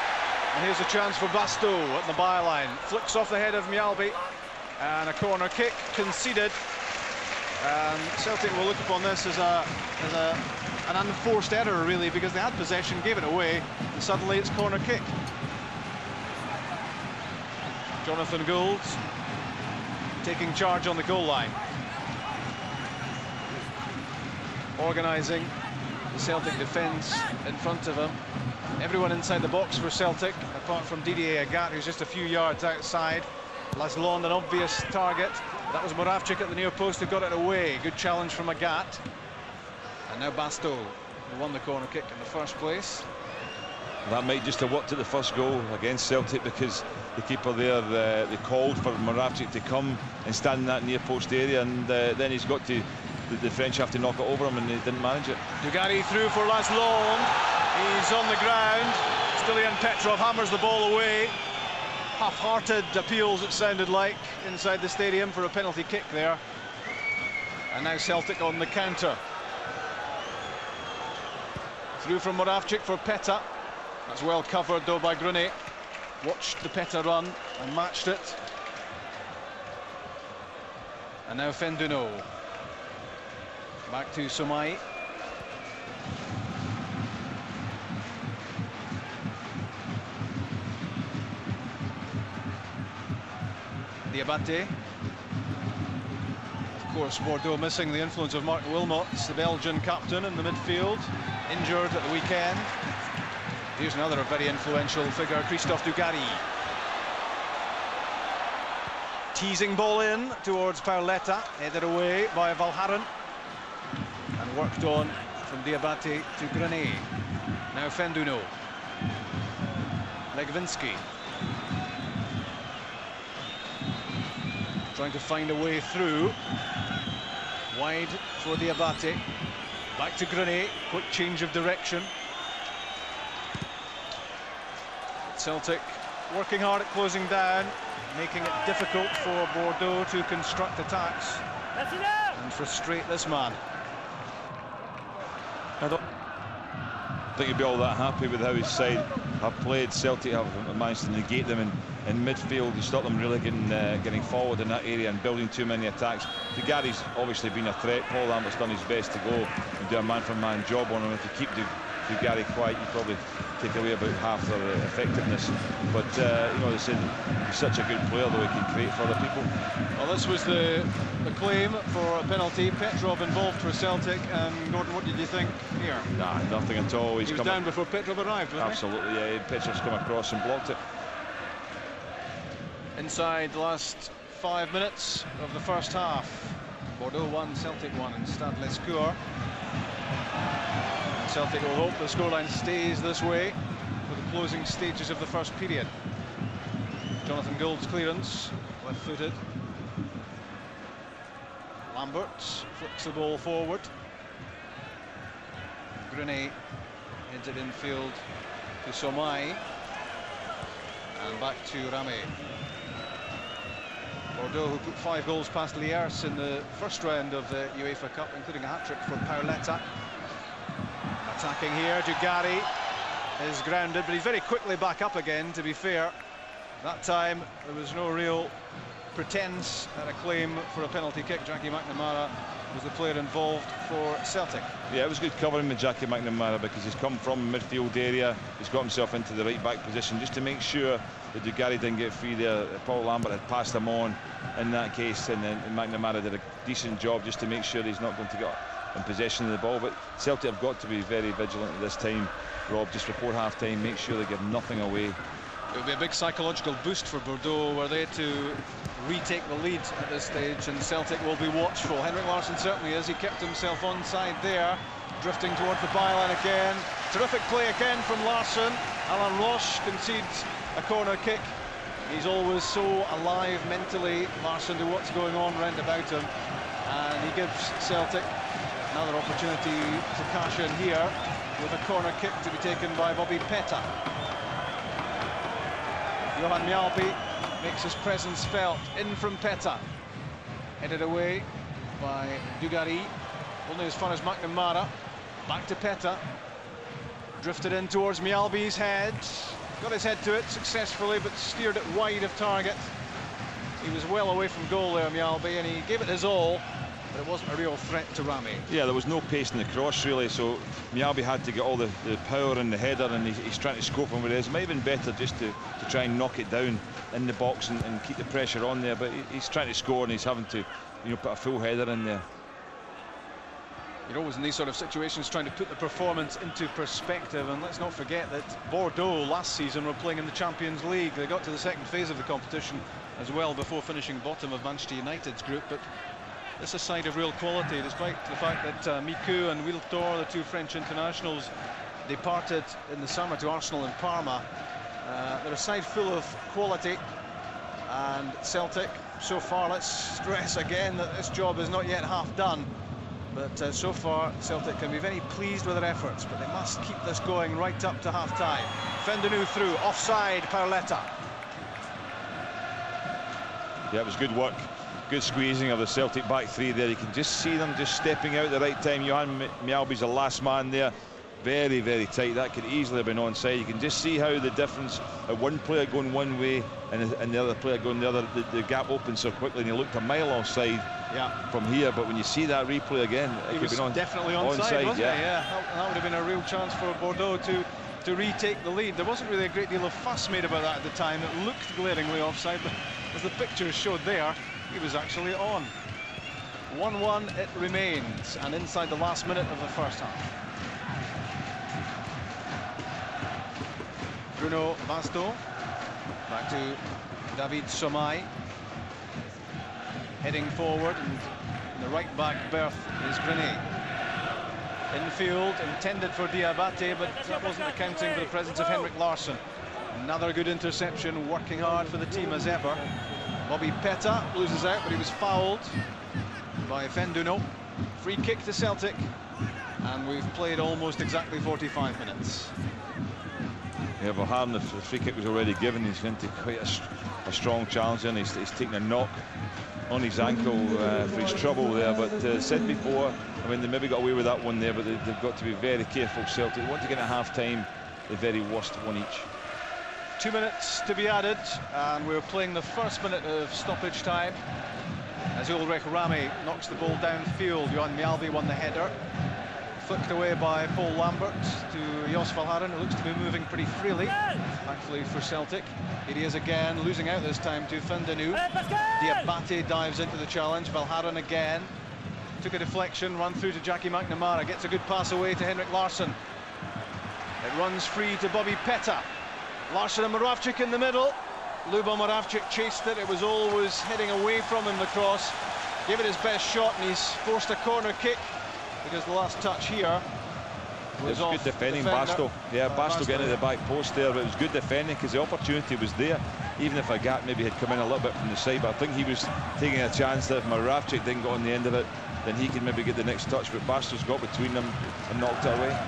and here's a chance for Bastow at the byline. Flicks off the head of Mjalby, and a corner kick conceded. And Celtic will look upon this as an unforced error, really, because they had possession, gave it away, and suddenly it's corner kick. Jonathan Gould taking charge on the goal line, organising the Celtic defence in front of him. Everyone inside the box for Celtic, apart from Didier Agat, who's just a few yards outside. Laszlo, an obvious target. That was Moravcik at the near post who got it away. Good challenge from Agat. And now Bastow, who won the corner kick in the first place. That might just have worked at the first goal against Celtic, because the keeper there, they called for Moravcik to come and stand in that near post area, and then he's got to, the French have to knock it over him, and they didn't manage it. Dugarry through for Laszlo. He's on the ground. Stilian Petrov hammers the ball away. Half-hearted appeals, it sounded like, inside the stadium for a penalty kick there. And now Celtic on the counter. Through from Moravcik for Peta. That's well covered though by Grenet. Watched the Peta run and matched it. And now Fenduno. Back to Somae. Diabate. Of course, Bordeaux missing the influence of Mark Wilmots, the Belgian captain in the midfield, injured at the weekend. Here's another very influential figure, Christophe Dugarry. Teasing ball in towards Paoletta, headed away by Valhaeren. And worked on from Diabate to Grenet. Now Fenduno. Legwinski. Trying to find a way through. Wide for Diabate. Back to Grenet. Quick change of direction. Celtic working hard at closing down, making it difficult for Bordeaux to construct attacks and frustrate this man. I don't think he'd be all that happy with how his side have played. Celtic have managed to negate them in midfield and stop them really getting forward in that area and building too many attacks. Dugarry's obviously been a threat. Paul Lambert's done his best to go and do a man-for-man job on him. If you keep Dugarry quiet, you probably take away about half their effectiveness. But you know, they said he's such a good player, though he can create for other people. Well, this was the claim for a penalty. Petrov involved for Celtic. And Gordon, what did you think here? Nah, nothing at all. He was down before Petrov arrived, wasn't he? Absolutely, yeah. Petrov's come across and blocked it. Inside the last 5 minutes of the first half. Bordeaux 1, Celtic 1 in Stade Lescourt. Celtic will hope the scoreline stays this way for the closing stages of the first period. Jonathan Gould's clearance, left-footed. Lambert flicks the ball forward. Grenet heads it infield to Somai. And back to Rame. Bordeaux, who put 5 goals past Lierse in the first round of the UEFA Cup, including a hat-trick for Paoletta. Attacking here, Dugarry is grounded, but he's very quickly back up again, to be fair. That time, there was no real pretense at a claim for a penalty kick. Jackie McNamara was the player involved for Celtic. Yeah, it was good covering with Jackie McNamara because he's come from the midfield area. He's got himself into the right-back position just to make sure that Dugarry didn't get free there. Paul Lambert had passed him on in that case, and then McNamara did a decent job just to make sure he's not going to get in possession of the ball. But Celtic have got to be very vigilant at this time, Rob, just before half-time. Make sure they give nothing away. It would be a big psychological boost for Bordeaux were they to retake the lead at this stage, and Celtic will be watchful. Henrik Larsson certainly is. He kept himself onside there, drifting towards the byline again. Terrific play again from Larsson. Alain Roche concedes a corner kick. He's always so alive mentally, Larsson, to what's going on round about him, and he gives Celtic another opportunity to cash in here with a corner kick to be taken by Bobby Petta. Johan Mjalby makes his presence felt. In from Petta. Headed away by Dugarry. Only as far as McNamara. Back to Petta. Drifted in towards Mjalby's head. Got his head to it successfully, but steered it wide of target. He was well away from goal there, Mjalby, and he gave it his all, but it wasn't a real threat to Rami. Yeah, there was no pace in the cross, really, so Mjalby had to get all the power in the header, and he's trying to scope him with his. It might have been better just to try and knock it down in the box and keep the pressure on there, but he's trying to score and he's having to, you know, put a full header in there. You're always in these sort of situations trying to put the performance into perspective, and let's not forget that Bordeaux last season were playing in the Champions League. They got to the second phase of the competition as well before finishing bottom of Manchester United's group, but it's a side of real quality, despite the fact that Miku and Wiltor, the two French internationals, departed in the summer to Arsenal and Parma. They're a side full of quality, and Celtic, so far, let's stress again that this job is not yet half done. But so far, Celtic can be very pleased with their efforts, but they must keep this going right up to half-time. Fenduno through, offside, Paoletta. Yeah, it was good work. Good squeezing of the Celtic back three there. You can just see them just stepping out at the right time. Johan Mjalby's the last man there. Very, very tight. That could easily have been onside. You can just see how the difference of one player going one way and the other player going the other, the gap opens so quickly, and he looked a mile offside from here. But when you see that replay again, it could have been definitely onside, wasn't it? Yeah, that would have been a real chance for Bordeaux to to retake the lead. There wasn't really a great deal of fuss made about that at the time. It looked glaringly offside, but as the pictures showed there, he was actually on. 1-1 it remains, and inside the last minute of the first half. Bruno Basto, back to David Somai, heading forward, and in the right back berth is Grenet. Infield intended for Diabate, but that wasn't accounting for the presence of Henrik Larsson. Another good interception, working hard for the team as ever. Bobby Petta loses out, but he was fouled by Fenduno. Free kick to Celtic, and we've played almost exactly 45 minutes. Yeah, Valharan, the free kick was already given. He's into quite a strong challenge, and he's taking a knock on his ankle for his trouble there. But said before, I mean, they maybe got away with that one there, but they've got to be very careful. Celtic want to get a half-time, the very worst one each. 2 minutes to be added, and we're playing the first minute of stoppage time as Ulrich Rami knocks the ball downfield. Johan Mjalby won the header, flicked away by Paul Lambert to Jos Valharan, who looks to be moving pretty freely, thankfully for Celtic. Here he is again, losing out this time to Fendenu. Diabate dives into the challenge. Valharan again took a deflection, run through to Jackie McNamara, gets a good pass away to Henrik Larsson. It runs free to Bobby Petta. Larsson and Moravcik in the middle. Lubo Moravcik chased it. It was always heading away from him, the cross. Gave it his best shot, and he's forced a corner kick because the last touch here was off. Good defending, Basto. Yeah, Basto getting at the back post there, but it was good defending because the opportunity was there. Even if a gap maybe had come in a little bit from the side, but I think he was taking a chance that if Moravcik didn't go on the end of it, then he could maybe get the next touch. But Basto's got between them and knocked it away.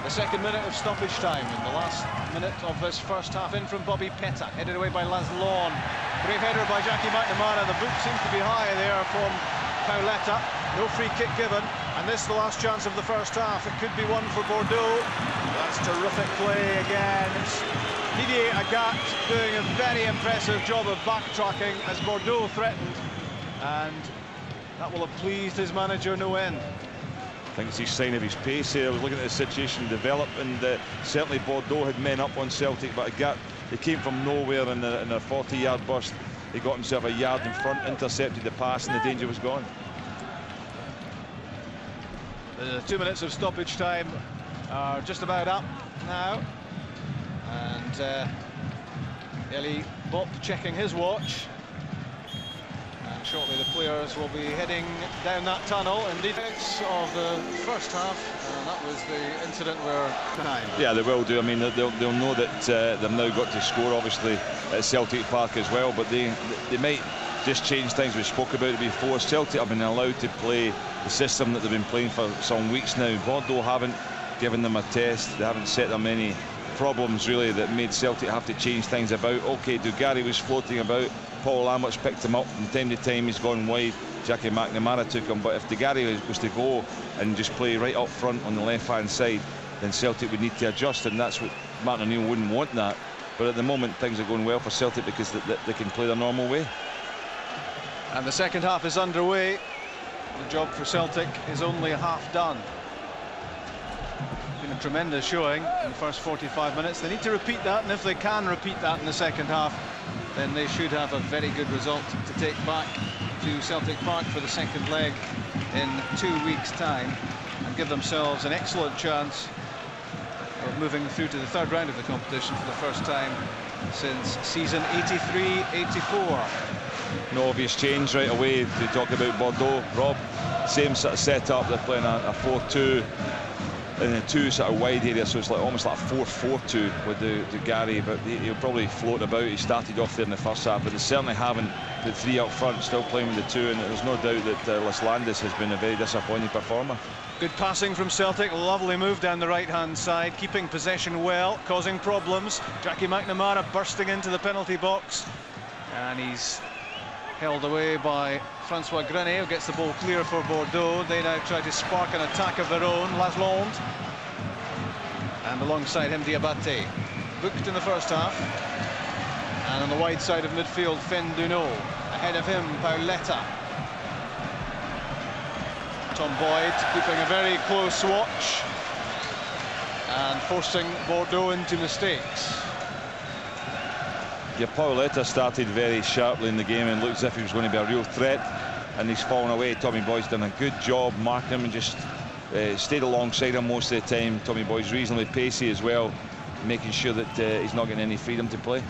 The second minute of stoppage time in the last minute of this first half, in from Bobby Petta, headed away by Laslon. Brave header by Jackie McNamara. The boot seems to be high there from Pauletta. No free kick given, and this is the last chance of the first half. It could be one for Bordeaux. That's terrific play again. It's Didier Agat doing a very impressive job of backtracking as Bordeaux threatened, and that will have pleased his manager no end. I think it's his sign of his pace here. I was looking at the situation develop, and certainly Bordeaux had men up on Celtic, but Agat, he came from nowhere in a 40-yard burst. He got himself a yard in front, intercepted the pass, and the danger was gone. The 2 minutes of stoppage time are just about up now, and Eli Bopp checking his watch, and shortly the players will be heading down that tunnel. Indeed, of the first half, and that was the incident where time. Yeah, they will do. I mean, they'll know that they've now got to score, obviously, at Celtic Park as well, but they might just change things. We spoke about it before. Celtic have been allowed to play the system that they've been playing for some weeks now. Bordeaux haven't given them a test. They haven't set them any problems really that made Celtic have to change things about. Okay, Dugarry was floating about. Paul Lambert's picked him up from time to time. He's gone wide. Jackie McNamara took him. But if Dugarry was to go and just play right up front on the left-hand side, then Celtic would need to adjust, and that's what Martin O'Neill wouldn't want that. But at the moment, things are going well for Celtic because they can play their normal way. And the second half is underway. The job for Celtic is only half done. Been a tremendous showing in the first 45 minutes. They need to repeat that, and if they can repeat that in the second half, then they should have a very good result to take back to Celtic Park for the second leg in 2 weeks' time, and give themselves an excellent chance of moving through to the third round of the competition for the first time since season 83-84. No obvious change right away to talk about Bordeaux. Rob, same sort of setup. They're playing a 4-2 in a 2 sort of wide area, so it's like almost like a 4-4-2 with Dugarry, but he'll probably float about. He started off there in the first half, but they certainly haven't put 3 up front, still playing with the 2, and there's no doubt that Laslandis has been a very disappointing performer. Good passing from Celtic, lovely move down the right-hand side, keeping possession well, causing problems. Jackie McNamara bursting into the penalty box, and he's held away by Francois Grenet, who gets the ball clear for Bordeaux. They now try to spark an attack of their own. Lasland, and alongside him Diabate, booked in the first half, and on the wide side of midfield Fenduno, ahead of him Pauletta. Tom Boyd keeping a very close watch, and forcing Bordeaux into mistakes. Yeah, Paoletta started very sharply in the game and looked as if he was going to be a real threat, and he's fallen away. Tommy Boyd's done a good job marking him and just stayed alongside him most of the time. Tommy Boyd's reasonably pacey as well, making sure that he's not getting any freedom to play.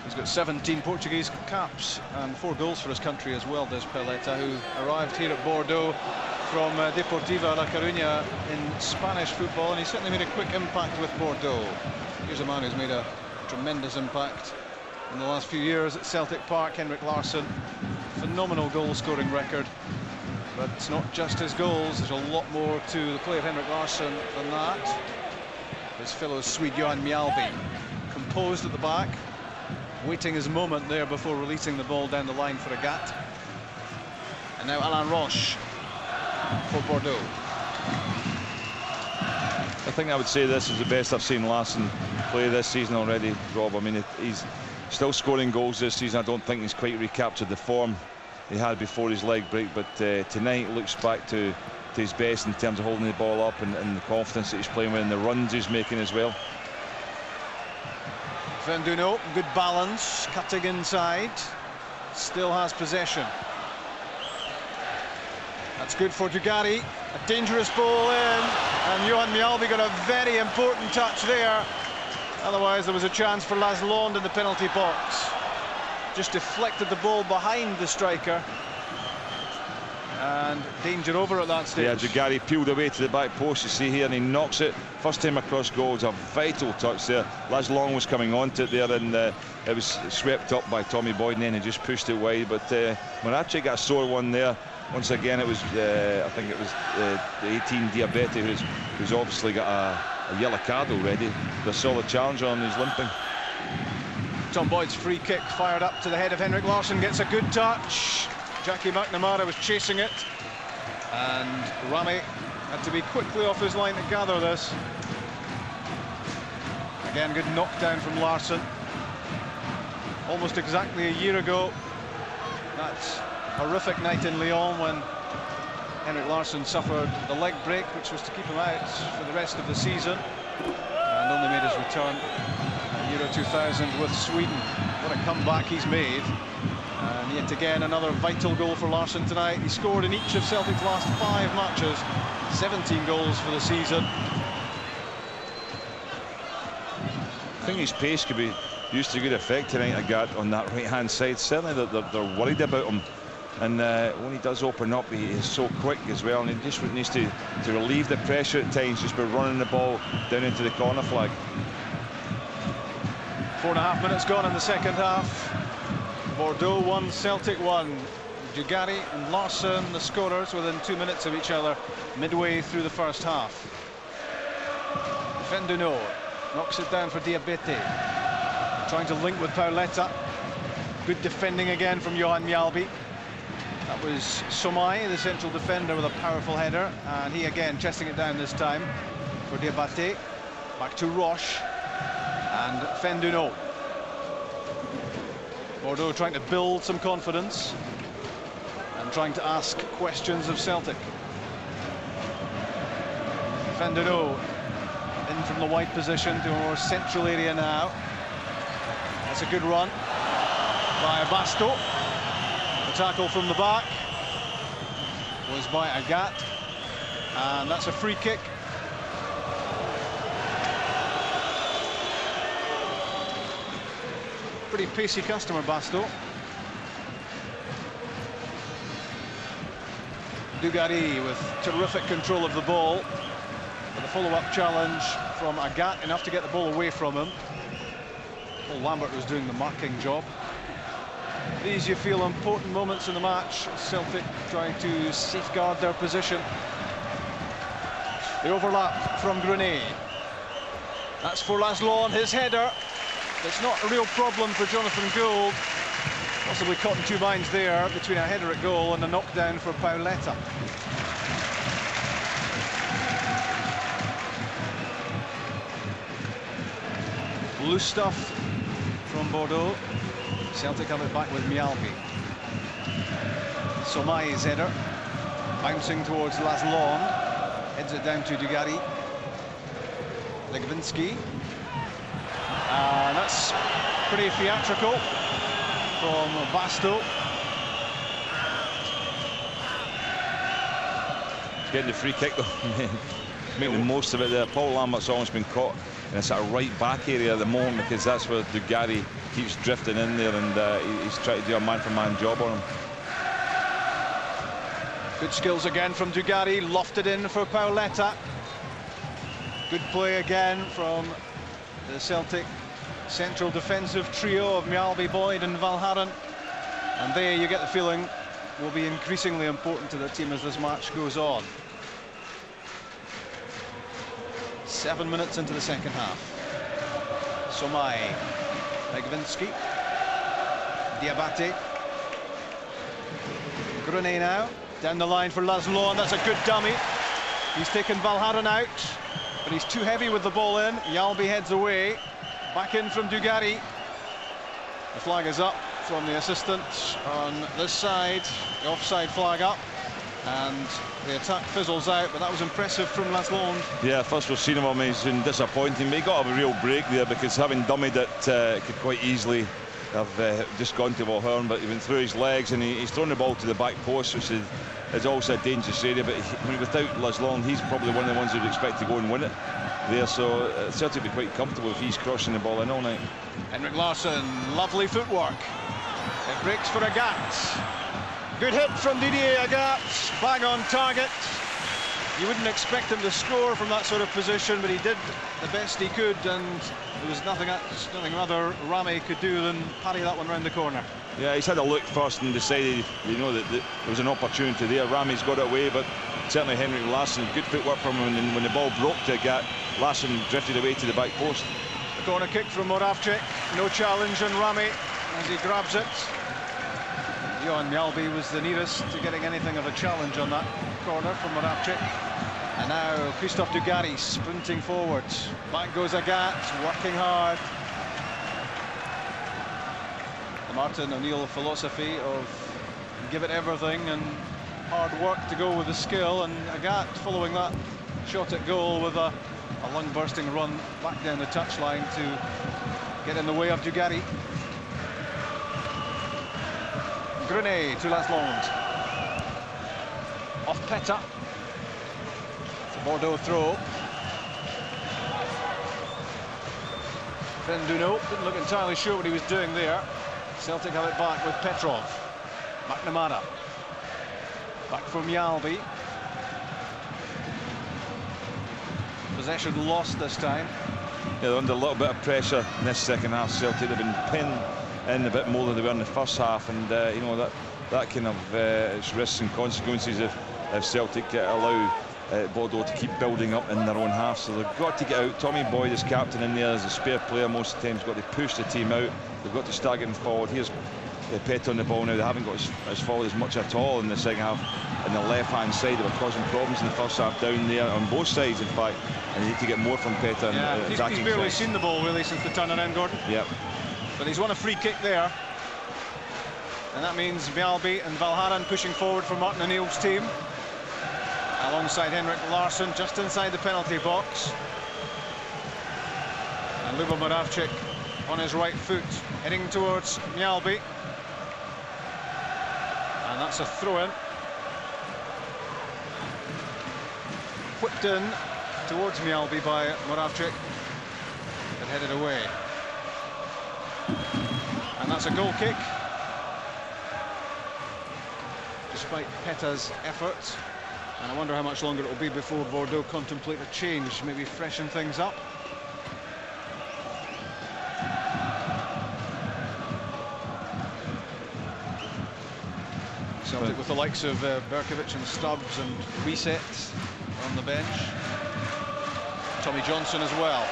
He's got 17 Portuguese caps and 4 goals for his country as well, does Paoletta, who arrived here at Bordeaux from Deportiva La Coruña in Spanish football, and he certainly made a quick impact with Bordeaux. Here's a man who's made a tremendous impact in the last few years at Celtic Park, Henrik Larsson. Phenomenal goal-scoring record, but it's not just his goals. There's a lot more to the play of Henrik Larsson than that. His fellow Swede Johan Mjällby, composed at the back, waiting his moment there before releasing the ball down the line for Agat. And now Alain Roche for Bordeaux. I think I would say this is the best I've seen Larsson play this season already, Rob. I mean, he's still scoring goals this season. I don't think he's quite recaptured the form he had before his leg break, but tonight looks back to his best in terms of holding the ball up and the confidence that he's playing with and the runs he's making as well. Venduno, good balance, cutting inside, still has possession. That's good for Dugarry, a dangerous ball in, and Johan Mjällby got a very important touch there. Otherwise there was a chance for Laszlo in the penalty box. Just deflected the ball behind the striker, and danger over at that stage. Yeah, Dugarry peeled away to the back post, you see here, and he knocks it. First time across goal. It's a vital touch there. Laszlo was coming onto it there, and it was swept up by Tommy Boyd, and then he just pushed it wide. But Marache got a sore one there. Once again, it was I think it was the 18 Diabete, who's obviously got a yellow card already. The solid challenger on, he's limping. Tom Boyd's free kick fired up to the head of Henrik Larsson, gets a good touch. Jackie McNamara was chasing it, and Rami had to be quickly off his line to gather this. Again, good knockdown from Larsson. Almost exactly a year ago, that's horrific night in Lyon when Henrik Larsson suffered the leg break, which was to keep him out for the rest of the season, and only made his return at Euro 2000 with Sweden. What a comeback he's made. And yet again, another vital goal for Larsson tonight. He scored in each of Celtic's last 5 matches, 17 goals for the season. I think his pace could be used to good effect tonight, Agat, on that right-hand side. Certainly they're worried about him. And when he does open up, he is so quick as well. And he just needs to relieve the pressure at times, just by running the ball down into the corner flag. 4.5 minutes gone in the second half. Bordeaux 1, Celtic 1. Dugarry and Larsson, the scorers, within 2 minutes of each other midway through the first half. Venduno knocks it down for Diabete, trying to link with Paoletta. Good defending again from Johan Mjällby. That was Somai, the central defender, with a powerful header, and he again chesting it down this time for Diabete. Back to Roche and Venduno. Bordeaux trying to build some confidence and trying to ask questions of Celtic. Venduno in from the wide position to a more central area now. That's a good run by Basto. The tackle from the back was by Agat, and that's a free kick. Pretty pacey customer, Basto. Dugarry with terrific control of the ball. With a follow-up challenge from Agat, enough to get the ball away from him. Paul Lambert was doing the marking job. These, you feel, important moments in the match. Celtic trying to safeguard their position. The overlap from Grenet. That's for Laszlo on his header. It's not a real problem for Jonathan Gould. Possibly caught in 2 minds there between a header at goal and a knockdown for Paoletta. Loose stuff from Bordeaux. Celtic have it back with Mjällby. Somai's header, bouncing towards Laszlo, heads it down to Dugarry. Legwinski. And that's pretty theatrical from Basto. Getting the free kick though, making the most of it there. Paul Lambert's almost been caught in a sort of right back area at the moment, because that's where Dugarry keeps drifting in there, and he's trying to do a man-for-man job on him. Good skills again from Dugarry, lofted in for Paoletta. Good play again from the Celtic central defensive trio of Mjällby, Boyd and Valharan. And there you get the feeling will be increasingly important to the team as this match goes on. 7 minutes into the second half. Somai, Legwinski, Diabate. Grunet now, down the line for Laszlo, and that's a good dummy. He's taken Valharan out, but he's too heavy with the ball in. Mjällby heads away. Back in from Dugarry. The flag is up from the assistant on this side. The offside flag up, and the attack fizzles out, but that was impressive from Laszlo. Yeah, first we've seen him, I mean, he's been disappointing, but he got a real break there, because having dummied it could quite easily have just gone to Valharan, but he went through his legs, and he's thrown the ball to the back post, which is also a dangerous area. But without Laszlo, he's probably one of the ones who'd expect to go and win it there, so Celtic be quite comfortable if he's crossing the ball in all night. Henrik Larsson, lovely footwork. It breaks for Agat. Good hit from Didier Agat, bang on target. You wouldn't expect him to score from that sort of position, but he did the best he could, and there was nothing rather Rami could do than parry that one round the corner. Yeah, he's had a look first and decided, you know, that there was an opportunity there. Rami's got it away, but certainly Henrik Larsson, good footwork from him, and when the ball broke to Agat, Larsson drifted away to the back post. The corner kick from Moravcik, no challenge on Rami as he grabs it. Johan Mjällby was the nearest to getting anything of a challenge on that corner from Moravcik. And now Christophe Dugarry sprinting forwards. Back goes Agat, working hard. The Martin O'Neill philosophy of give it everything and hard work to go with the skill, and Agat following that shot at goal with a lung-bursting run back down the touchline to get in the way of Dugarry. Grunet to Laszlo. Off Peta. It's a Bordeaux throw. Fenduno didn't look entirely sure what he was doing there. Celtic have it back with Petrov. McNamara. Back for Mjällby. Possession lost this time. Yeah, they're under a little bit of pressure in this second half. Celtic have been pinned in a bit more than they were in the first half, and you know that kind of its risks and consequences if Celtic allow Bordeaux to keep building up in their own half. So they've got to get out. Tommy Boyd is captain in there as a spare player most of the time. He's got to push the team out. They've got to start getting forward. Here's Pet on the ball now. They haven't got as forward as much at all in the second half. On the left-hand side, they were causing problems in the first half down there on both sides, in fact. And they need to get more from Pet. Yeah, he's barely seen the ball really since the turnaround, Gordon. Yep. But he's won a free kick there. And that means Mjällby and Valharan pushing forward for Martin O'Neill's team. Alongside Henrik Larsson, just inside the penalty box. And Lubo Moravcik on his right foot, heading towards Mjällby. And that's a throw-in. Whipped in towards Mjällby by Moravcik, but headed away. And that's a goal kick. Despite Peta's efforts. And I wonder how much longer it will be before Bordeaux contemplate a change, maybe freshen things up. Celtic with the likes of Berkovic and Stubbs and Reset on the bench. Tommy Johnson as well.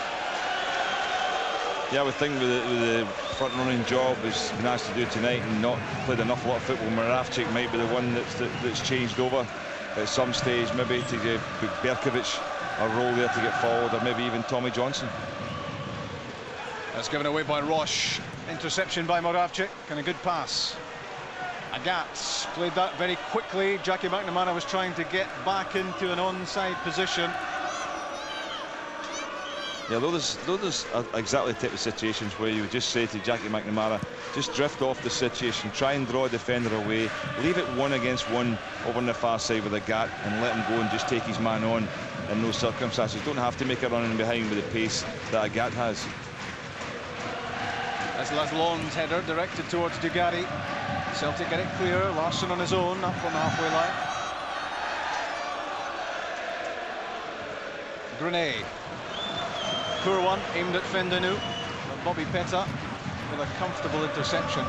Yeah, I would think with the front-running job he's been asked to do tonight and not played enough lot of football, Moravcik might be the one that's changed over at some stage, maybe to give Berkovic a role there to get forward, or maybe even Tommy Johnson. That's given away by Roche. Interception by Moravcik and a good pass. Agat played that very quickly. Jackie McNamara was trying to get back into an onside position. Yeah, those are exactly the type of situations where you would just say to Jackie McNamara, just drift off the situation, try and draw a defender away, leave it 1 against 1 over on the far side with a Gat, and let him go and just take his man on in those circumstances. Don't have to make a run in behind with the pace that a Gat has. That's Laszlon's header directed towards Dugarry. Celtic get it clear. Larsson on his own up on the halfway line. Grenade. Poor one aimed at Fendanu. Bobby Petta with a comfortable interception.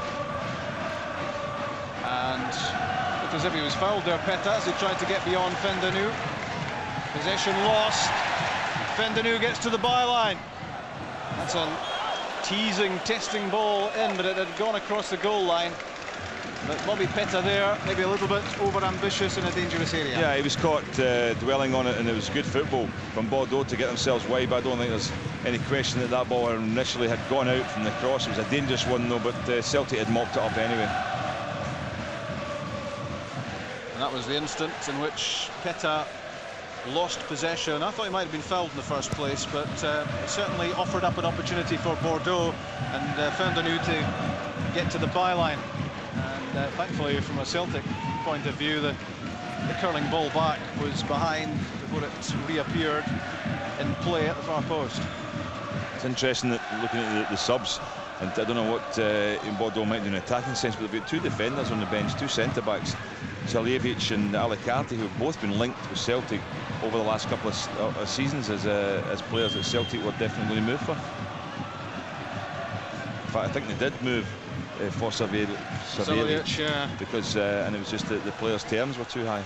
And looked as if he was fouled there, Petta, as he tried to get beyond Fendanu. Possession lost. Fendanu gets to the byline. That's a teasing, testing ball in, but it had gone across the goal line. But Bobby Petta there, maybe a little bit over-ambitious in a dangerous area. Yeah, he was caught dwelling on it, and it was good football from Bordeaux to get themselves wide, but I don't think there's any question that that ball initially had gone out from the cross. It was a dangerous one, though, but Celtic had mopped it up anyway. And that was the instance in which Petta lost possession. I thought he might have been fouled in the first place, but it certainly offered up an opportunity for Bordeaux and Fendanu to get to the byline. And thankfully, from a Celtic point of view, the curling ball back was behind before it reappeared in play at the far post. It's interesting that looking at the subs, and I don't know what in Bordeaux might do in an attacking sense, but they've got 2 defenders on the bench, 2 centre-backs, Zaljevic and Alicante, who have both been linked with Celtic over the last couple of seasons as players that Celtic were definitely going to move for. In fact, I think they did move for Zaljevic, yeah. because and it was just that the players' terms were too high.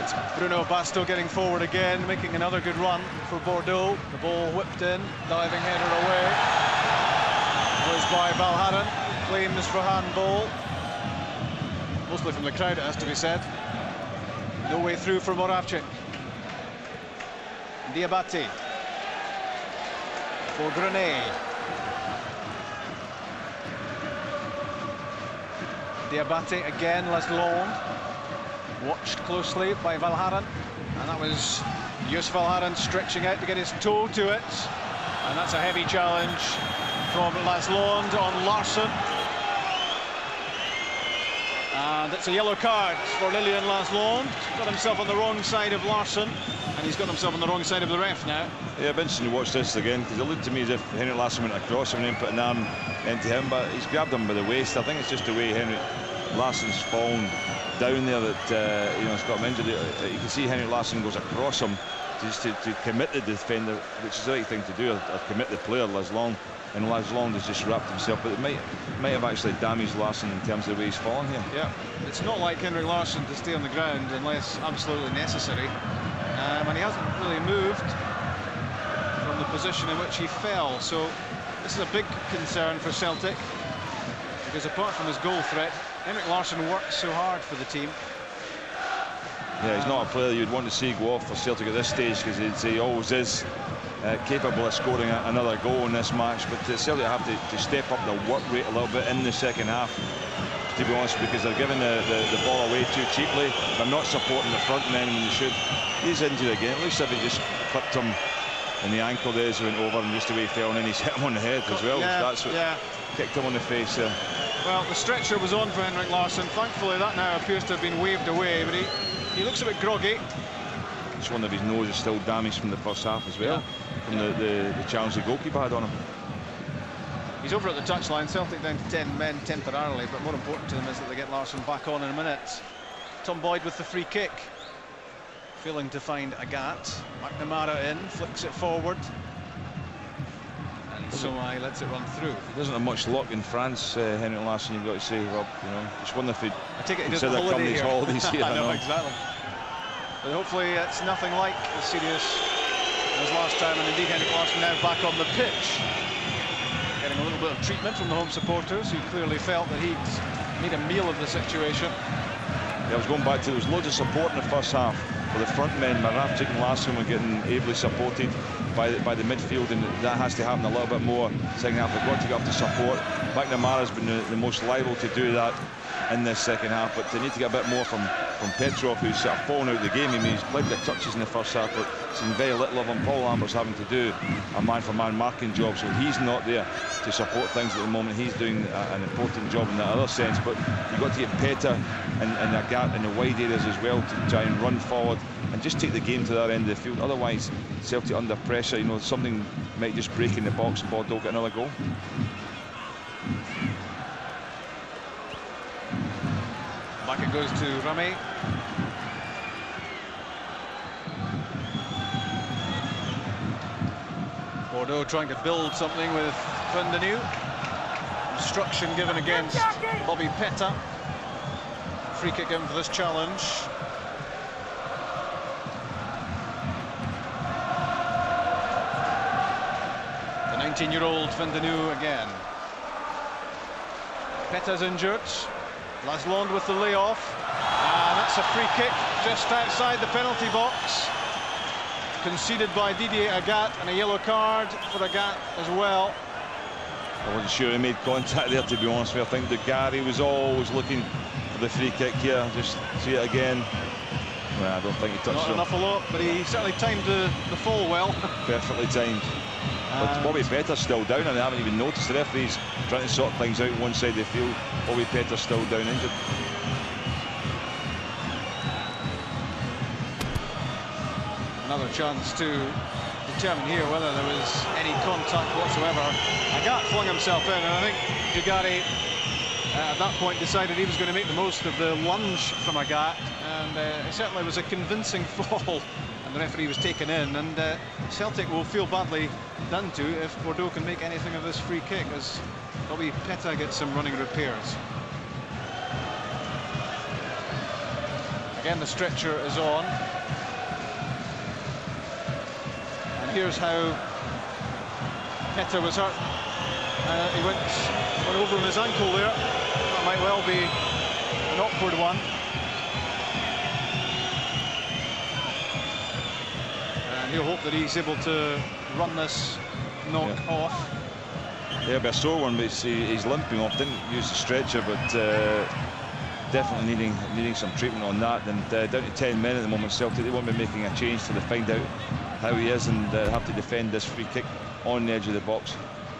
It's Bruno Basto getting forward again, making another good run for Bordeaux. The ball whipped in, diving header away. Was by Valharan, claims for handball. Mostly from the crowd, it has to be said. No way through for Moravcik. Diabate. For Grenade. Diabate again, Laszlo. Watched closely by Valharan. And that was Jus Valharan stretching out to get his toe to it. And that's a heavy challenge from Laszlo on Larsson. And it's a yellow card for Lilian Laszlo. He's got himself on the wrong side of Larsson, and he's got himself on the wrong side of the ref now. Yeah, it'd be interesting to watch this again, because it looked to me as if Henrik Larsson went across him and then put an arm into him, but he's grabbed him by the waist. I think it's just the way Henrik Larsson's fallen down there that you know, it's got him injured. You can see Henrik Larsson goes across him just to commit the defender, which is the right thing to do, or commit the player, Laszlo. And Laszlo has just wrapped himself, but it might have actually damaged Larsson in terms of the way he's fallen here. Yeah, it's not like Henrik Larsson to stay on the ground unless absolutely necessary, and he hasn't really moved from the position in which he fell. So this is a big concern for Celtic, because apart from his goal threat, Henrik Larsson works so hard for the team. Yeah, he's not a player you'd want to see go off for Celtic at this stage, because he always is capable of scoring another goal in this match. But Celtic have to step up their work rate a little bit in the second half, to be honest, because they're giving the ball away too cheaply. They're not supporting the front men when they should. He's injured again. At least if he just clipped him in the ankle there as he went over, and just the way he fell, and then he's hit him on the head as well. Yeah, that's what kicked him on the face there. Well, the stretcher was on for Henrik Larsson. Thankfully, that now appears to have been waved away, but he looks a bit groggy. Just one of his nose is still damaged from the first half as well, from the challenge the goalkeeper had on him. He's over at the touchline. Celtic down to 10 men temporarily, but more important to them is that they get Larsson back on in a minute. Tom Boyd with the free kick, failing to find Agat. McNamara in, flicks it forward, and Somai lets it run through. He doesn't have much luck in France, Henrik Larsson, you've got to say, Rob. You know, just wonder if he'd consider coming his holidays here. I know, exactly. But hopefully it's nothing like as serious as last time, and indeed Henrik Larsson now back on the pitch, getting a little bit of treatment from the home supporters, who clearly felt that he'd made a meal of the situation. Yeah, I was going back to, there was loads of support in the first half for the front men. Moravcik and Larsson were getting ably supported by the midfield, and that has to happen a little bit more second half. They've got to get up to support. McNamara's been the most liable to do that in this second half, but they need to get a bit more from from Petrov, who's sort of fallen out of the game. I mean, he's played the touches in the first half, but seen very little of him. Paul Lambert's having to do a man-for-man marking job, so he's not there to support things at the moment. He's doing an important job in that other sense, but you've got to get Petter in a gap in the wide areas as well to try and run forward and just take the game to that end of the field. Otherwise, Celtic under pressure, you know, something might just break in the box and Bordeaux get another goal. Back it goes to Rami. Bordeaux trying to build something with Vendenu. Instruction given against Bobby Petter. Free kick in for this challenge. The 19-year-old Vendenu again. Petter's injured. Laszlo with the layoff, and that's a free kick just outside the penalty box, conceded by Didier Agat, and a yellow card for Agat as well. I wasn't sure he made contact there, to be honest with you. I think Dugarry was always looking for the free kick here. Just see it again. Well, I don't think he touched it. Not an awful lot, but he certainly timed the fall well. Perfectly timed. But Bobby Petter's still down, and I haven't even noticed. The referee's trying to sort things out one side of the field. Bobby Petter's still down, injured. Another chance to determine here whether there was any contact whatsoever. Agat flung himself in, and I think Dugarry at that point decided he was going to make the most of the lunge from Agat, and it certainly was a convincing fall. And the referee was taken in, and Celtic will feel badly done to if Bordeaux can make anything of this free kick, as Bobby Petter gets some running repairs. Again, the stretcher is on. And here's how Petter was hurt. He went over on his ankle there. That might well be an awkward one. He'll hope that he's able to run this knock off. Yeah, but a sore one, but he's limping off. Didn't use the stretcher, but definitely needing some treatment on that. And down to 10 men at the moment, Celtic, they won't be making a change till they find out how he is, and have to defend this free kick on the edge of the box.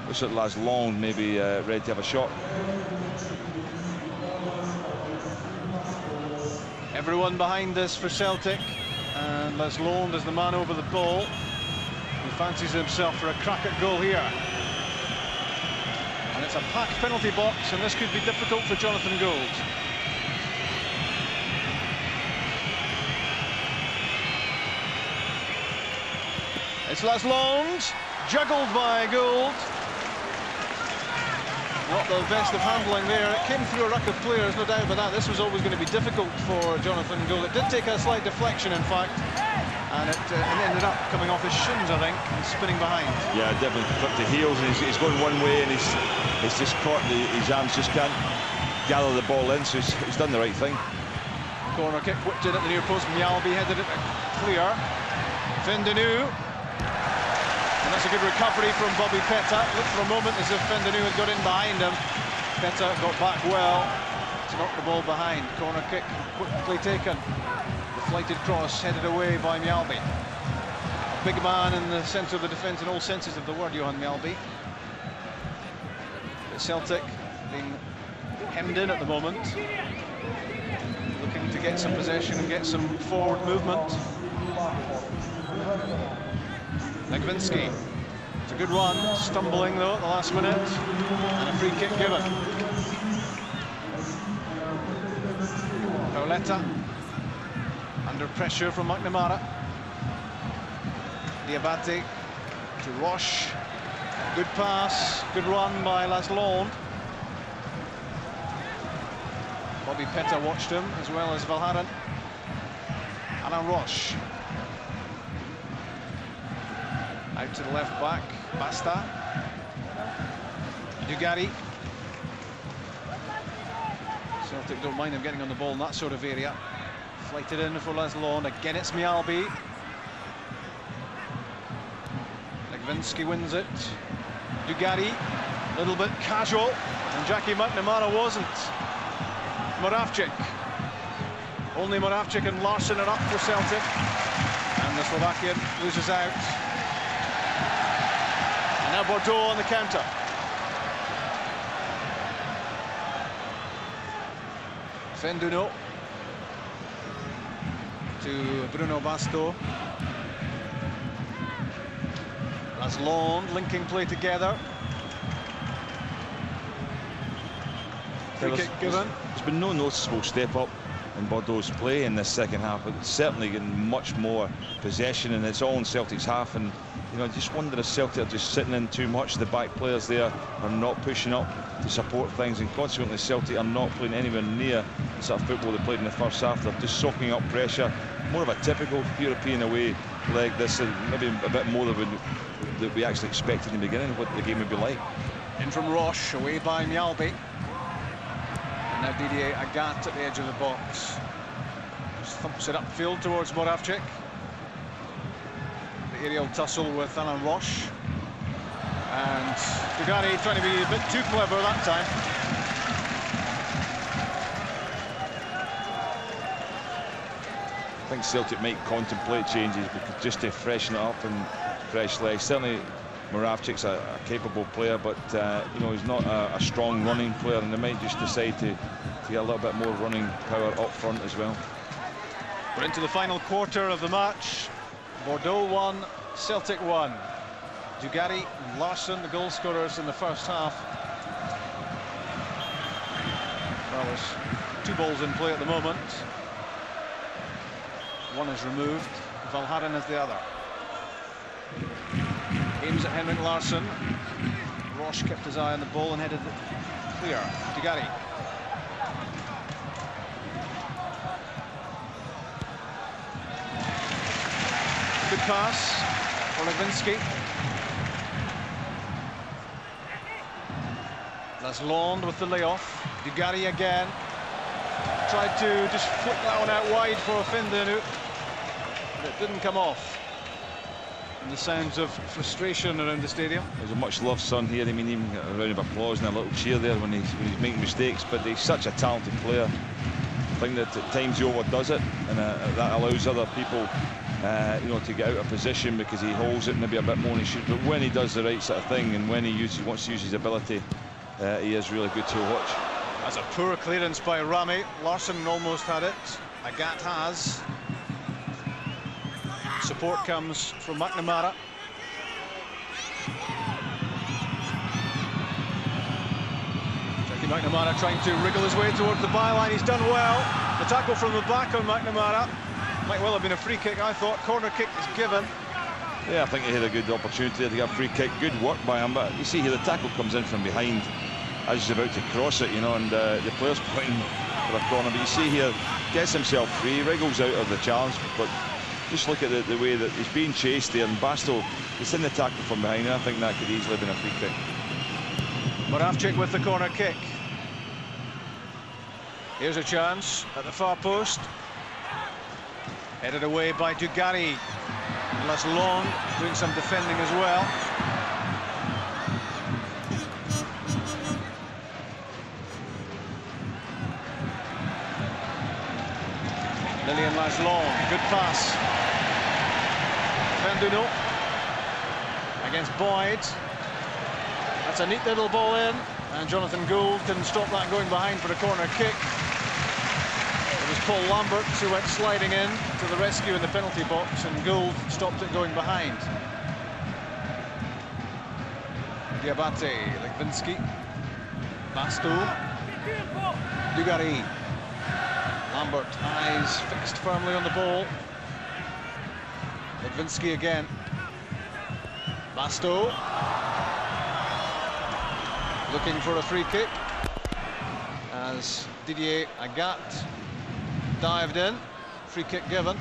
Looks like Laszlo maybe ready to have a shot. Everyone behind this for Celtic. And Laszlo is the man over the ball. He fancies himself for a crack at goal here. And it's a packed penalty box, and this could be difficult for Jonathan Gould. It's Laszlo, juggled by Gould. Not the best of handling there. It came through a ruck of players, no doubt about that. This was always going to be difficult for Jonathan Gould. It did take a slight deflection, in fact, and it ended up coming off his shins, I think, and spinning behind. Yeah, definitely flipped to heels, and he's going one way, and he's just caught. His arms just can't gather the ball in, so he's done the right thing. Corner kick whipped in at the near post. Mjalby headed it clear. Vendenu. And that's a good recovery from Bobby Petter. Looked for a moment as if Vendenu had got in behind him. Petter got back well to knock the ball behind. Corner kick quickly taken. The flighted cross headed away by Mjalby. A big man in the centre of the defence in all senses of the word, Johan Mjalby. But Celtic being hemmed in at the moment. Looking to get some possession and get some forward movement. Legwinski, it's a good run, stumbling though at the last minute, and a free kick given. Pauletta, under pressure from McNamara. Diabate to Roche, good pass, good run by Laszlo. Bobby Petter watched him, as well as Valharan. Alain Roche. Out to the left back, Basta. Dugarry. Celtic don't mind him getting on the ball in that sort of area. Flighted in for Laszlo, again it's Mjalby. Legwinski wins it. Dugarry, a little bit casual, and Jackie McNamara wasn't. Moravcik. Only Moravcik and Larsson are up for Celtic, and the Slovakian loses out. And now Bordeaux on the counter. Fenduno to Bruno Basto. Lasland linking play together. Free kick given. There's been no noticeable step up in Bordeaux's play in this second half, but it's certainly getting much more possession, and it's all in Celtic's half. And you know, I just wonder if Celtic are just sitting in too much. The back players there are not pushing up to support things, and consequently Celtic are not playing anywhere near the sort of football they played in the first half. They're just soaking up pressure. More of a typical European away leg this, and maybe a bit more than we actually expected in the beginning of what the game would be like. In from Roche, away by Mjalby. And now Didier Agat at the edge of the box. Just thumps it upfield towards Moravcik. The aerial tussle with Alain Roche. And Dugarry trying to be a bit too clever that time. I think Celtic might contemplate changes because just to freshen it up and fresh legs. Certainly Moravcik's a capable player, but you know, he's not a strong running player, and they might just decide to get a little bit more running power up front as well. We're into the final quarter of the match. Bordeaux 1, Celtic 1. Dugarry and Larsson, the goal scorers in the first half. Well, there's 2 balls in play at the moment. One is removed. Valharin is the other. Aims at Henrik Larsson. Roche kept his eye on the ball and headed it clear. Dugarry. Good pass for Levinsky. Lasland with the layoff. Dugarry again. Tried to just flick that one out wide for Fendenu, but it didn't come off. And the sounds of frustration around the stadium. There's a much loved son here. I mean, even a round of applause and a little cheer there when he's making mistakes, but he's such a talented player. I think that at times he overdoes it, and that allows other people you know, to get out of position because he holds it maybe a bit more than he should. But when he does the right sort of thing, and when he wants to use his ability, he is really good to watch. That's a poor clearance by Rami. Larsson almost had it. Agat has. Support comes from McNamara. Jackie McNamara trying to wriggle his way towards the byline. He's done well. The tackle from the back on McNamara. Might well have been a free kick, I thought. Corner kick is given. Yeah, I think he had a good opportunity to get a free kick. Good work by him, but you see here the tackle comes in from behind as he's about to cross it, you know, and the player's pointing for a corner. But you see here, gets himself free, wriggles out of the challenge, but just look at the way that he's being chased there, and Basto is in the tackle from behind, and I think that could easily have been a free kick. Moravcik with the corner kick. Here's a chance at the far post. Headed away by Dugarry. Lasland doing some defending as well. Lilian Lasland, good pass. Fenduno against Boyd. That's a neat little ball in, and Jonathan Gould can stop that going behind for a corner kick. It was Paul Lambert who went sliding in to the rescue in the penalty box, and Gould stopped it going behind. Diabate, Legvinsky, Basto, Dugarry. Lambert, eyes fixed firmly on the ball. Legvinsky again. Basto. Looking for a free kick as Didier Agat dived in. Free kick given.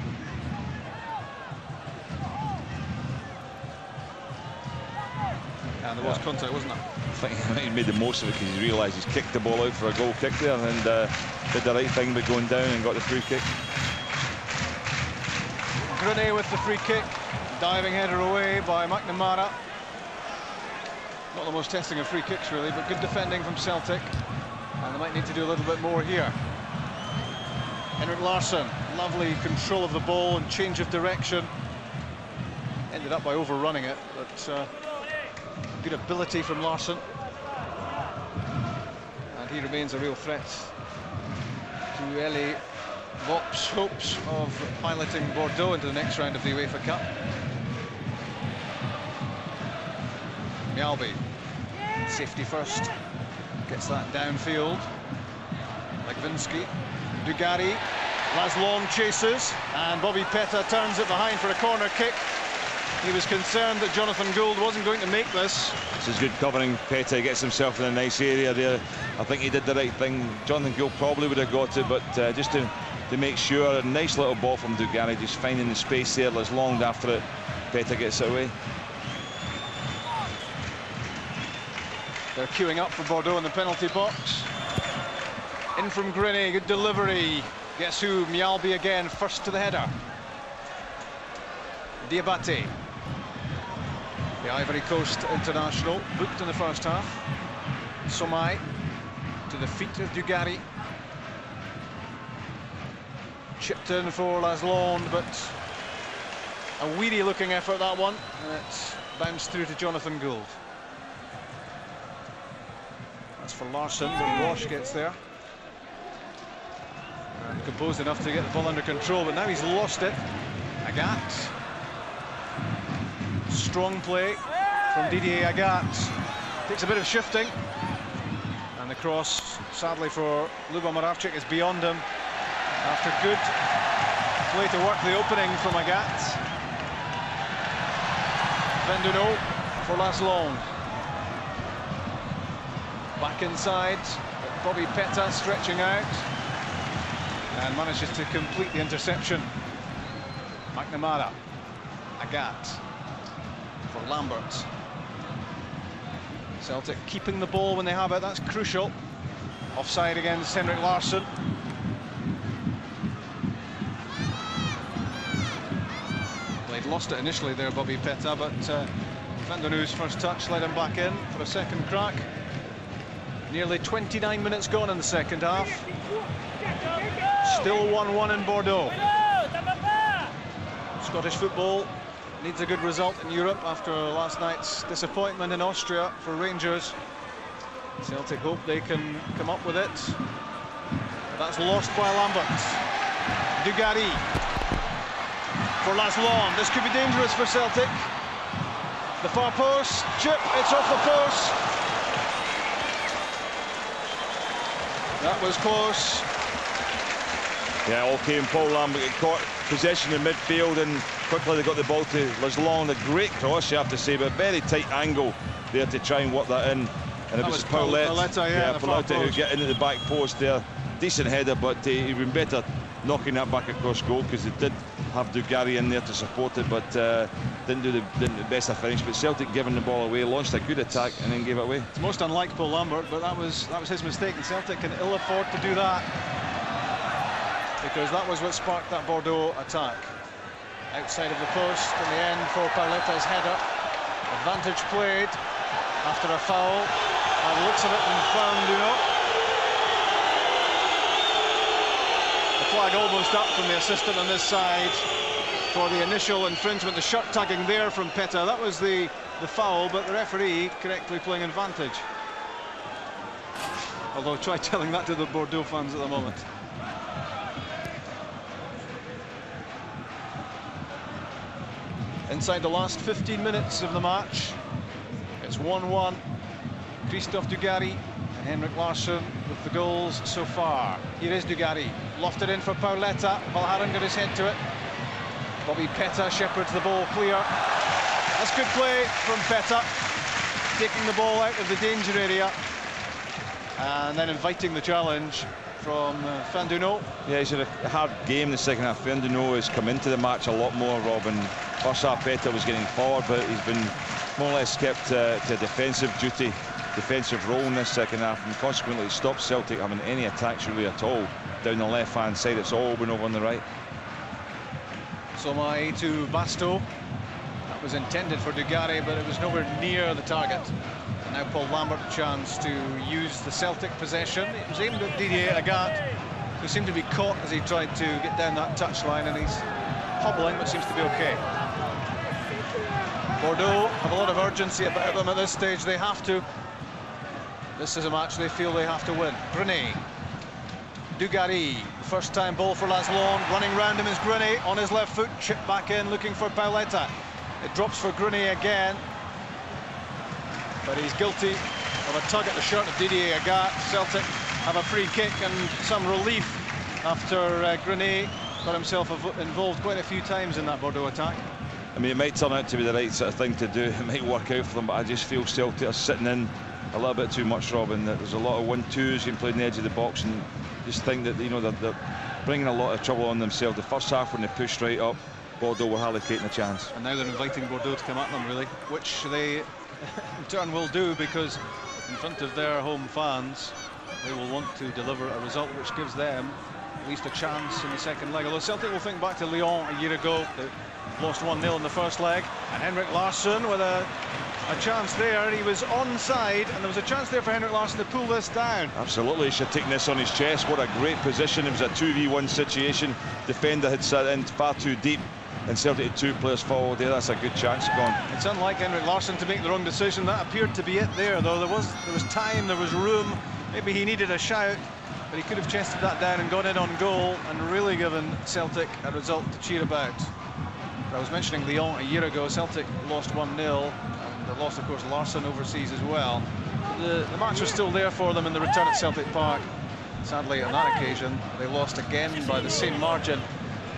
And there was contact, wasn't there? I think he made the most of it because he realised he's kicked the ball out for a goal kick there, and did the right thing by going down and got the free kick. Grenet with the free kick. Diving header away by McNamara. Not the most testing of free kicks really, but good defending from Celtic. And they might need to do a little bit more here. Henrik Larsson, lovely control of the ball and change of direction. Ended up by overrunning it, but good ability from Larsson. And he remains a real threat to Eli Bop's hopes of piloting Bordeaux into the next round of the UEFA Cup. Mjällby, safety first, gets that downfield. Legwinski, Dugarry, Laszlo chases, and Bobby Petta turns it behind for a corner kick. He was concerned that Jonathan Gould wasn't going to make this. This is good covering. Petta gets himself in a nice area there. I think he did the right thing. Jonathan Gould probably would have got it, but just to make sure, a nice little ball from Dugarry, just finding the space there. As long after it, Petta gets it away. They're queuing up for Bordeaux in the penalty box. In from Grinny, good delivery. Guess who? Mjällby again, first to the header. Diabate, the Ivory Coast international, booked in the first half. Somai to the feet of Dugarry. Chipped in for Laszlo, but a weedy looking effort, that one, and it's bounced through to Jonathan Gould. That's for Larsson, but Roche gets there. And composed enough to get the ball under control, but now he's lost it. Agat. Strong play from Didier Agat. Takes a bit of shifting. And the cross, sadly for Luba Moravcik, is beyond him. After good play to work the opening from Agat. Venduno for Laszlo. Back inside, Bobby Petta stretching out and manages to complete the interception. McNamara, Agat for Lambert. Celtic keeping the ball when they have it, that's crucial. Offside against Henrik Larsson. Well, he'd lost it initially there, Bobby Petta, but Venduno's first touch led him back in for a second crack. Nearly 29 minutes gone in the second half. Still 1-1 in Bordeaux. Scottish football needs a good result in Europe after last night's disappointment in Austria for Rangers. Celtic hope they can come up with it. But that's lost by Lambert. Dugarry for Laszlo. This could be dangerous for Celtic. The far post, chip, it's off the post. That was close. Yeah, all came. Paul Lambert caught possession in midfield, and quickly they got the ball to Laszlo. A great cross, you have to say, but very tight angle there to try and work that in. And it was Pauletta, who get into the back post there. Decent header, but he'd been better knocking that back across goal, because they did have Dugarry in there to support it, but didn't do the best of finish. But Celtic giving the ball away, launched a good attack and then gave it away. It's most unlike Paul Lambert, but that was his mistake, and Celtic can ill afford to do that, because that was what sparked that Bordeaux attack. Outside of the post in the end for Pauletta's header. Advantage played after a foul. By the looks of it, and Venduno. The flag almost up from the assistant on this side for the initial infringement. The shirt tugging there from Petta. That was the foul, but the referee correctly playing advantage. Although try telling that to the Bordeaux fans at the moment. Inside the last 15 minutes of the match, it's 1-1. Christophe Dugarry and Henrik Larsson with the goals so far. Here is Dugarry, lofted in for Pauletta. Valharan got his head to it. Bobby Petta shepherds the ball clear. That's good play from Petta, taking the ball out of the danger area and then inviting the challenge from Venduno. Yeah, he's had a hard game in the second half. Venduno has come into the match a lot more, Robin. First half, Petta was getting forward, but he's been more or less kept to a defensive duty, defensive role in this second half, and consequently stopped Celtic having any attacks really at all down the left-hand side. It's all been over on the right. Somai to Basto. That was intended for Dugarry, but it was nowhere near the target. And now Paul Lambert a chance to use the Celtic possession. It was aimed at Didier Agat, He seemed to be caught as he tried to get down that touchline, and he's hobbling, but seems to be okay. Bordeaux have a lot of urgency about them at this stage. They have to. This is a match they feel they have to win. Grenet. Dugarry. First time ball for Laszlo. Running round him is Grenet on his left foot. Chipped back in, looking for Paoletta. It drops for Grenet again. But he's guilty of a tug at the shirt of Didier Agat. Celtic have a free kick and some relief after Grenet got himself involved quite a few times in that Bordeaux attack. I mean, it might turn out to be the right sort of thing to do. It might work out for them, but I just feel Celtic are sitting in a little bit too much, Robin. That there's a lot of 1-2s being played on the edge of the box, and just think that, you know, they're bringing a lot of trouble on themselves. The first half, when they pushed right up, Bordeaux were hardly creating a chance. And now they're inviting Bordeaux to come at them, really, which they in turn will do, because in front of their home fans, they will want to deliver a result which gives them at least a chance in the second leg. Although Celtic will think back to Lyon a year ago. They lost 1-0 in the first leg, and Henrik Larsson with a chance there. He was onside, and there was a chance there for Henrik Larsson to pull this down. Absolutely, he should take this on his chest. What a great position. It was a 2v1 situation. Defender had sat in far too deep, and Celtic had 2 players forward there. That's a good chance gone. It's unlike Henrik Larsson to make the wrong decision. That appeared to be it there, though. There was time, there was room. Maybe he needed a shout, but he could have chested that down and gone in on goal and really given Celtic a result to cheer about. I was mentioning Lyon a year ago. Celtic lost 1-0, and they lost, of course, Larsson overseas as well. The match was still there for them in the return at Celtic Park. Sadly, on that occasion, they lost again by the same margin,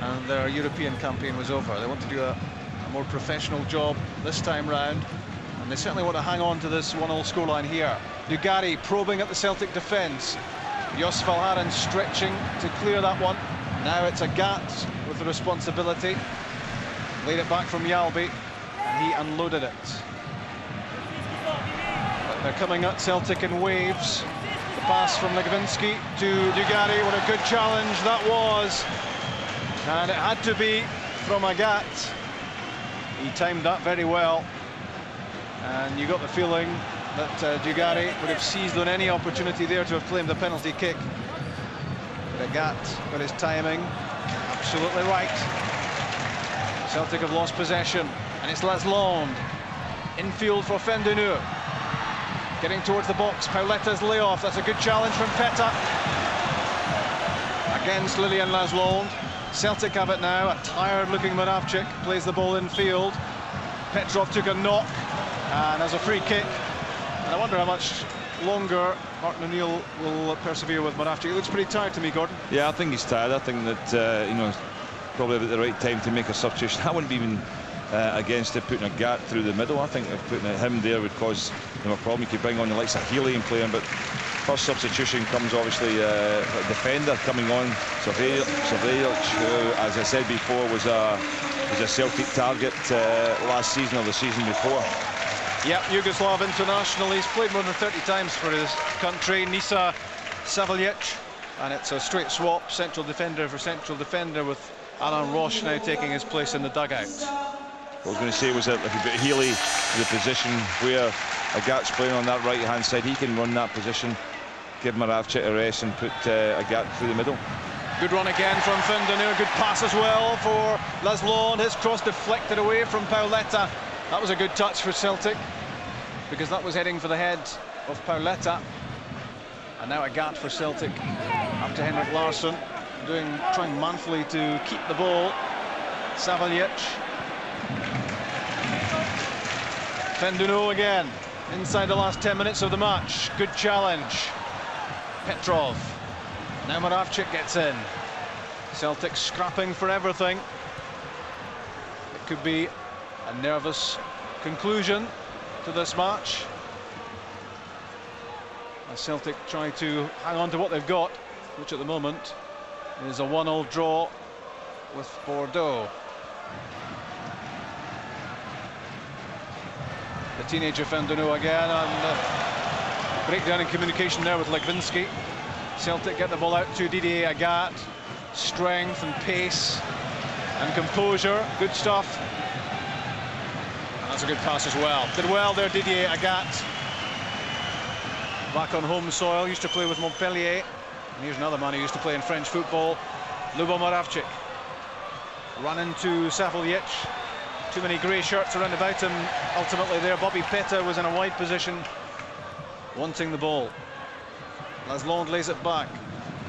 and their European campaign was over. They want to do a more professional job this time round, and they certainly want to hang on to this 1-0 scoreline here. Dugarry probing at the Celtic defence. Jos Valharen stretching to clear that one. Now it's Agat with the responsibility. Laid it back from Yalby, and he unloaded it. But they're coming at Celtic in waves. The pass from Legwinski to Dugarry. What a good challenge that was. And it had to be from Agat. He timed that very well. And you got the feeling that Dugarry would have seized on any opportunity there to have claimed the penalty kick. But Agat got his timing absolutely right. Celtic have lost possession, and it's Laszlo. Infield for Fendenu. Getting towards the box, Pauletta's layoff. That's a good challenge from Peta. Against Lilian Laszlo. Celtic have it now. A tired-looking Moravcik plays the ball in field. Petrov took a knock, and has a free kick. And I wonder how much longer Martin O'Neill will persevere with Moravcik. He looks pretty tired to me, Gordon. Yeah, I think he's tired. I think that, you know, probably at the right time to make a substitution. I wouldn't be even against it putting Agat through the middle. I think if putting him there would cause them a problem. You could bring on the likes of Healy and play him, but first substitution comes obviously a defender coming on, Surveillance, who, as I said before, was a Celtic target last season or the season before. Yeah, Yugoslav international. He's played more than 30 times for his country. Nisa Savalic, and it's a straight swap, central defender for central defender, with Alan Roche now taking his place in the dugout. What I was going to say was that if you put Healy to the position where Agat's playing on that right-hand side, he can run that position, give Moravcik a rest and put Agat through the middle. Good run again from Fendenu. Good pass as well for Laszlo, and his cross deflected away from Paoletta. That was a good touch for Celtic, because that was heading for the head of Paoletta. And now Agat for Celtic, up to Henrik Larsson, trying manfully to keep the ball. Savalic. Fendenu again, inside the last 10 minutes of the match. Good challenge. Petrov. Now Moravcik gets in. Celtic scrapping for everything. It could be a nervous conclusion to this match, as Celtic try to hang on to what they've got, which at the moment is a 1-0 draw with Bordeaux. The teenager Fendenu again, and breakdown in communication there with Legwinski. Celtic get the ball out to Didier Agat. Strength and pace and composure, good stuff. And that's a good pass as well. Did well there, Didier Agat. Back on home soil, used to play with Montpellier. And here's another man who used to play in French football, Lubo Moravcik. Run into Savilic. Too many grey shirts around about him. Ultimately there, Bobby Petta was in a wide position, wanting the ball. Lasland lays it back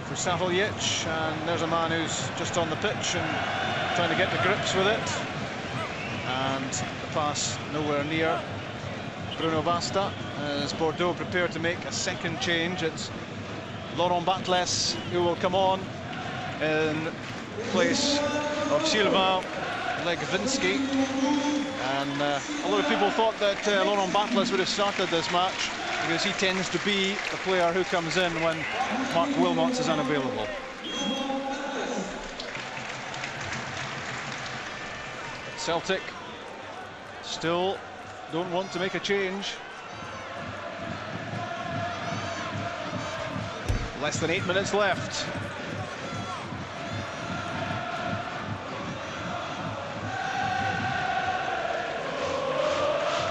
for Savilic, and there's a man who's just on the pitch and trying to get to grips with it. And the pass nowhere near Bruno Basta, as Bordeaux prepared to make a second change. It's Laurent Batles who will come on in place of Sylvain Legwinski. And a lot of people thought that Laurent Batles would have started this match, because he tends to be the player who comes in when Mark Wilmots is unavailable. Celtic still don't want to make a change. Less than 8 minutes left.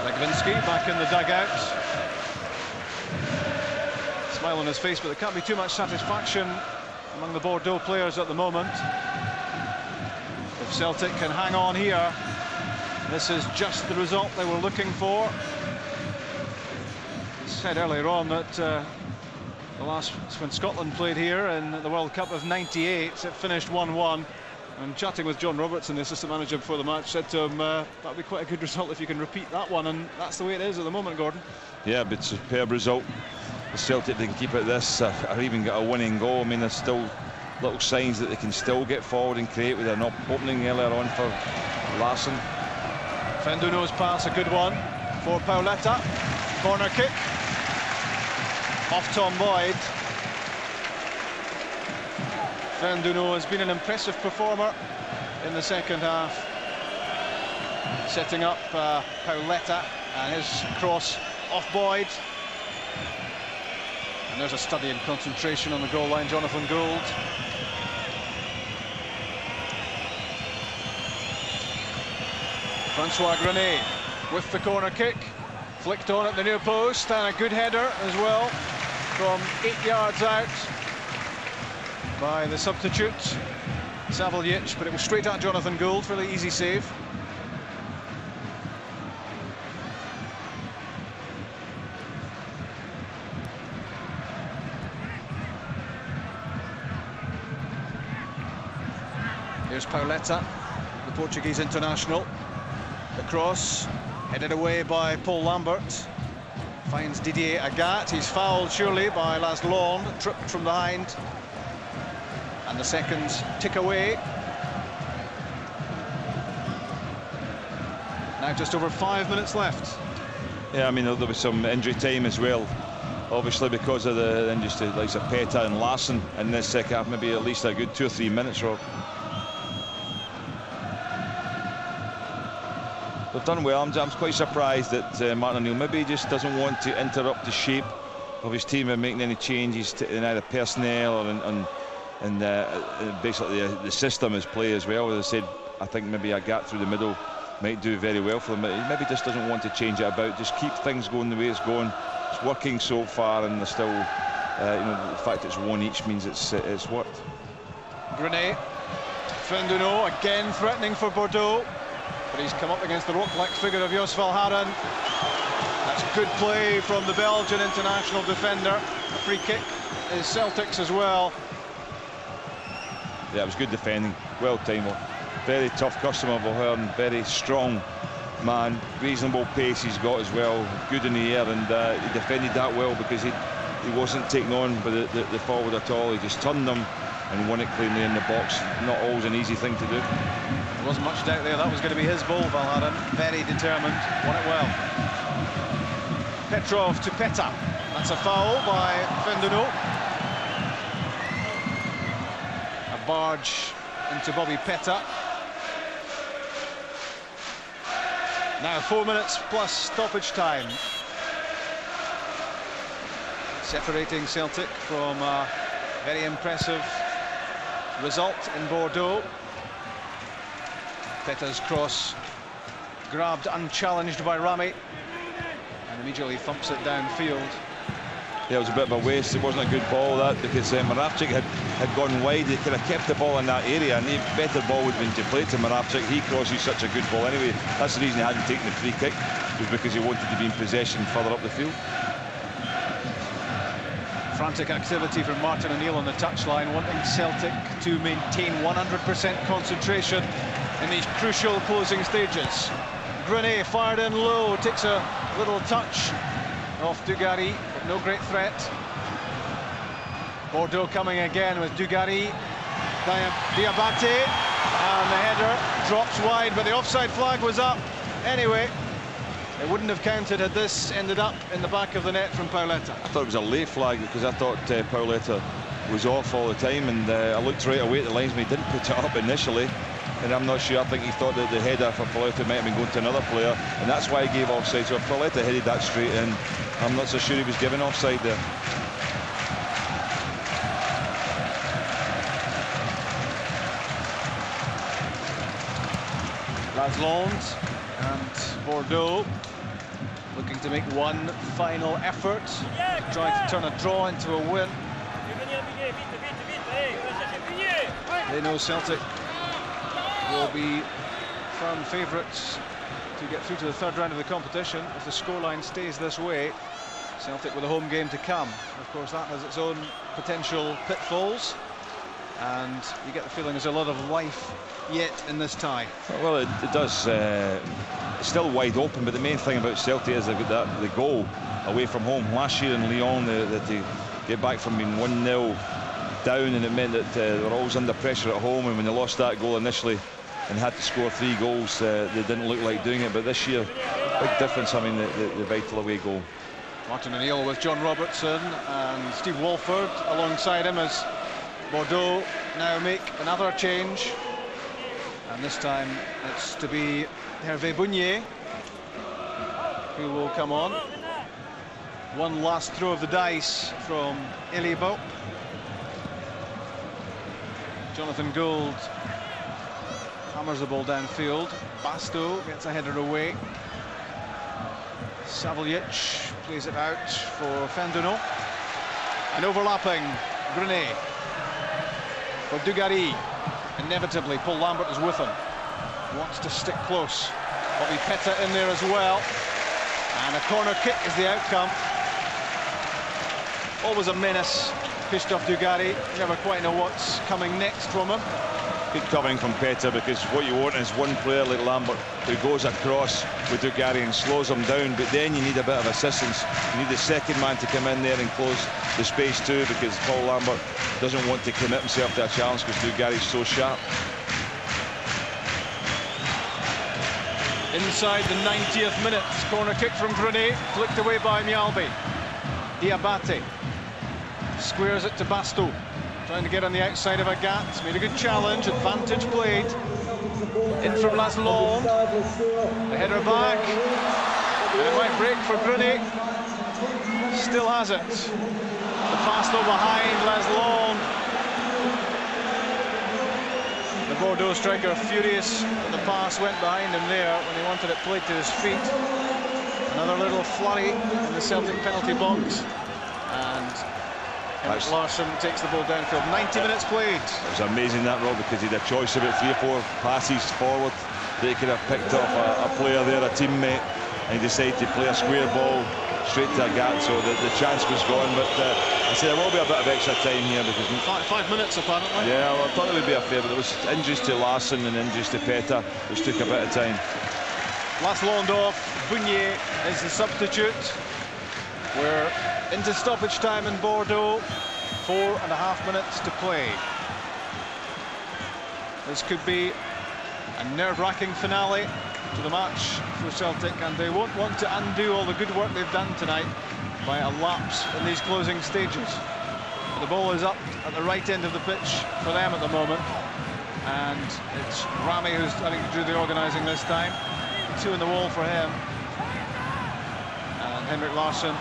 Legwinski back in the dugout. Smile on his face, but there can't be too much satisfaction among the Bordeaux players at the moment. If Celtic can hang on here, this is just the result they were looking for. I said earlier on that the last, when Scotland played here in the World Cup of '98, it finished 1-1. And chatting with John Robertson, the assistant manager before the match, said to him, that'd be quite a good result if you can repeat that one, and that's the way it is at the moment, Gordon. Yeah, but superb result. The Celtic, they can keep it this, or even get a winning goal. I mean, there's still little signs that they can still get forward and create with an opening earlier on for Larson. Fenduno's pass, a good one for Pauletta. Corner kick off Tom Boyd. Fenduno has been an impressive performer in the second half, setting up Pauletta, and his cross off Boyd. And there's a study in concentration on the goal line, Jonathan Gould. Francois Grenet with the corner kick, flicked on at the near post, and a good header as well from 8 yards out by the substitute Savilic, but it was straight at Jonathan Gould for the easy save. Here's Pauletta, the Portuguese international. The cross, headed away by Paul Lambert. Finds Didier Agat. He's fouled surely by Lasland, tripped from behind. And the seconds tick away. Now just over 5 minutes left. Yeah, I mean, there was some injury time as well. Obviously, because of the injuries to like Petta and Larson in this second half, maybe at least a good 2 or 3 minutes, Rob. They've done well. I'm quite surprised that Martin O'Neill maybe just doesn't want to interrupt the shape of his team and making any changes in either personnel or in basically the system as play as well. As I said, I think maybe a gap through the middle might do very well for them. He maybe just doesn't want to change it about. Just keep things going the way it's going. It's working so far, and they're still, you know, the fact it's one each means it's worked. Grenet, Fenduno again threatening for Bordeaux. But he's come up against the rock-like figure of Jos Valharen. That's good play from the Belgian international defender. A free kick is Celtic's as well. Yeah, it was good defending, well timed. Very tough customer, Valharen, very strong man, reasonable pace he's got as well, good in the air, and he defended that well because he wasn't taken on by the forward at all. He just turned them and won it cleanly in the box. Not always an easy thing to do. There wasn't much doubt there, that was going to be his ball, Valharen. Very determined, won it well. Petrov to Petta. That's a foul by Fenduno. A barge into Bobby Petta. Now 4 minutes plus stoppage time, separating Celtic from a very impressive result in Bordeaux. Petta's cross grabbed unchallenged by Rami and immediately thumps it downfield. Yeah, it was a bit of a waste. It wasn't a good ball, that, because Moravcik had gone wide. They could have kept the ball in that area, and the better ball would have been to play to Moravcik. He crosses such a good ball anyway. That's the reason he hadn't taken the free kick, was because he wanted to be in possession further up the field. Frantic activity from Martin O'Neill on the touchline, wanting Celtic to maintain 100% concentration in these crucial closing stages. Grenet fired in low, takes a little touch off Dugarry, but no great threat. Bordeaux coming again with Dugarry, Diabate, and the header drops wide, but the offside flag was up. Anyway, it wouldn't have counted had this ended up in the back of the net from Pauleta. I thought it was a late flag, because I thought Pauleta was off all the time, and I looked right away at the linesman. He didn't put it up initially, and I'm not sure. I think he thought that the header for Pauleta might have been going to another player, and that's why he gave offside. So if Pauleta headed that straight in, I'm not so sure he was given offside there. Laslands and Bordeaux looking to make one final effort, trying to turn a draw into a win. They know Celtic will be firm favourites to get through to the third round of the competition if the scoreline stays this way. Celtic with a home game to come. Of course, that has its own potential pitfalls, and you get the feeling there's a lot of life yet in this tie. Well, it does. It's still wide open, but the main thing about Celtic is they've got that the goal away from home. Last year in Lyon, that they get back from being 1-0 down, and it meant that they were always under pressure at home, and when they lost that goal initially and had to score 3 goals, they didn't look like doing it. But this year, big difference. I mean, the vital away goal. Martin O'Neill with John Robertson and Steve Walford alongside him as Bordeaux now make another change, and this time it's to be Hervé Bounier who will come on. One last throw of the dice from Elie Bopp. Jonathan Gould hammers the ball downfield. Basto gets a header away. Savilic plays it out for Fendonneau. And overlapping, Grenet for Dugarry. Inevitably, Paul Lambert is with him. Wants to stick close. Bobby Petta in there as well. And a corner kick is the outcome. Always a menace, Christophe Dugarry. You never quite know what's coming next from him. Good covering from Petta, because what you want is one player like Lambert who goes across with Dugarry and slows him down, but then you need a bit of assistance. You need the second man to come in there and close the space too, because Paul Lambert doesn't want to commit himself to a challenge because Dugarry's so sharp. Inside the 90th minute, corner kick from Grenet, flicked away by Mialbi. Diabate squares it to Basto, trying to get on the outside of Agat. Made a good challenge, advantage played. In from Laslands, the header back, and it might break for Grenet. Still has it. The pass though behind Laslands. The Bordeaux striker furious that the pass went behind him there when he wanted it played to his feet. Another little flurry in the Celtic penalty box, and Henrik Larsson takes the ball downfield. 90 minutes played. It was amazing that, Rob, because he had a choice about 3 or 4 passes forward. They could have picked off a player there, a teammate, and he decided to play a square ball straight to Agat, so the chance was gone. But I say there will be a bit of extra time here, because 5 minutes apparently. Yeah, well, I thought there would be a fair, but there was injuries to Larsson and injuries to Petta, which took a bit of time. Laslands off, Bounier is the substitute. We're into stoppage time in Bordeaux. 4.5 minutes to play. This could be a nerve-wracking finale to the match for Celtic, and they won't want to undo all the good work they've done tonight by a lapse in these closing stages. But the ball is up at the right end of the pitch for them at the moment, and it's Rami who's having to do the organising this time. 2 in the wall for him, and Henrik Larsson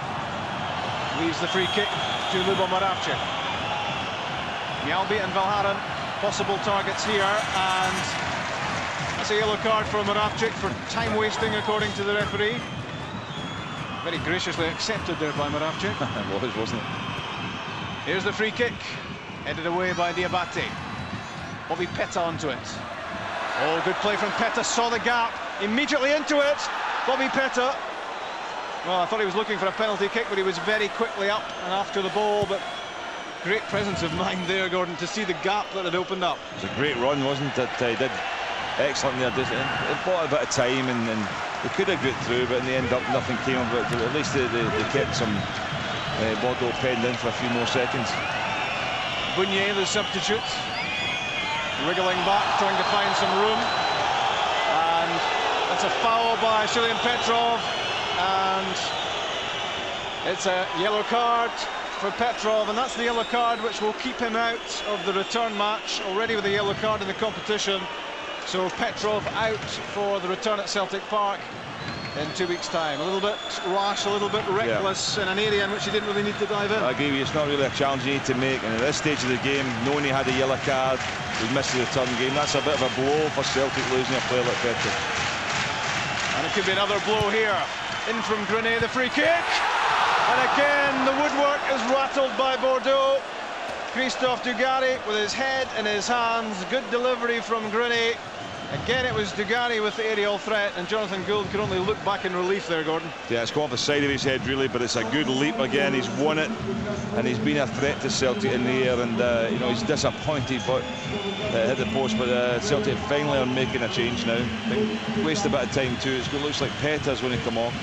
leaves the free kick to Lubo Moravcik. Mialbi and Valharan possible targets here, and that's a yellow card for Moravcik for time wasting according to the referee. Very graciously accepted there by Moravcik. It was, wasn't it? Here's the free kick, headed away by Diabate. Bobby Petta onto it. Oh, good play from Petta, saw the gap, immediately into it. Bobby Petta. Well, I thought he was looking for a penalty kick, but he was very quickly up and after the ball, but great presence of mind there, Gordon, to see the gap that had opened up. It was a great run, wasn't it? He did excellent there. It bought a bit of time, and they could have got through, but in the end up nothing came of it. At least they kept some Bordeaux penned in for a few more seconds. Bunye, the substitute, wriggling back, trying to find some room, and that's a foul by Shilian Petrov, and it's a yellow card for Petrov, and that's the yellow card which will keep him out of the return match, already with a yellow card in the competition. So Petrov out for the return at Celtic Park in 2 weeks' time. A little bit rash, a little bit reckless in an area in which he didn't really need to dive in. I agree with you, it's not really a challenge you need to make, and at this stage of the game, knowing he had a yellow card, he missed the return game, that's a bit of a blow for Celtic, losing a player like Petrov. And it could be another blow here. In from Grenet, the free kick. And again, the woodwork is rattled by Bordeaux. Christophe Dugarry with his head in his hands. Good delivery from Grenet. Again, it was Dugarry with the aerial threat, and Jonathan Gould could only look back in relief there, Gordon. Yeah, it's gone off the side of his head, really, but it's a good leap again. He's won it, and he's been a threat to Celtic in the air, and you know, he's disappointed, but hit the post. But Celtic finally are making a change now. Waste a bit of time too. It looks like Petta's going to come off.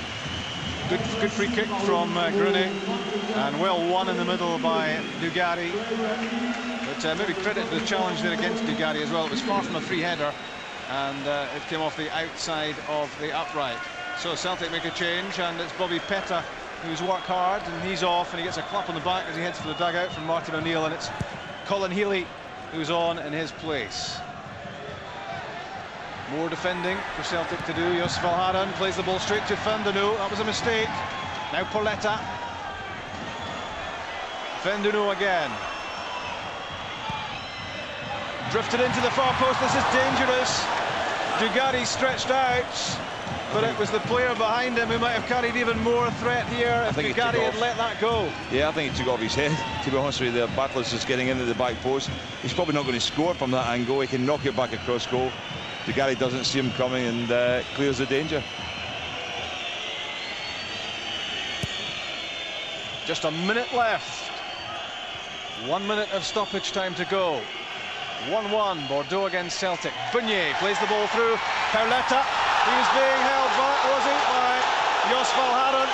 Good free kick from Grenet, and well won in the middle by Dugarry. But maybe credit the challenge there against Dugarry as well. It was far from a free header, and it came off the outside of the upright. So Celtic make a change, and it's Bobby Petta who's worked hard, and he's off, and he gets a clap on the back as he heads for the dugout from Martin O'Neill, and it's Colin Healy who's on in his place. More defending for Celtic to do. Josef Valharan plays the ball straight to Fendenu. That was a mistake. Now Pauletta. Fendenu again. Drifted into the far post. This is dangerous. Dugarry stretched out, but it was the player behind him who might have carried even more threat here if Dugarry had let that go. Yeah, I think he took off his head, to be honest with you. Bartlett's just getting into the back post. He's probably not going to score from that angle. He can knock it back across goal. Dugarry doesn't see him coming and clears the danger. Just a minute left. 1 minute of stoppage time to go. 1-1, Bordeaux against Celtic. Bunye plays the ball through. Pauletta, he was being held back, was he, by Jos Valharan.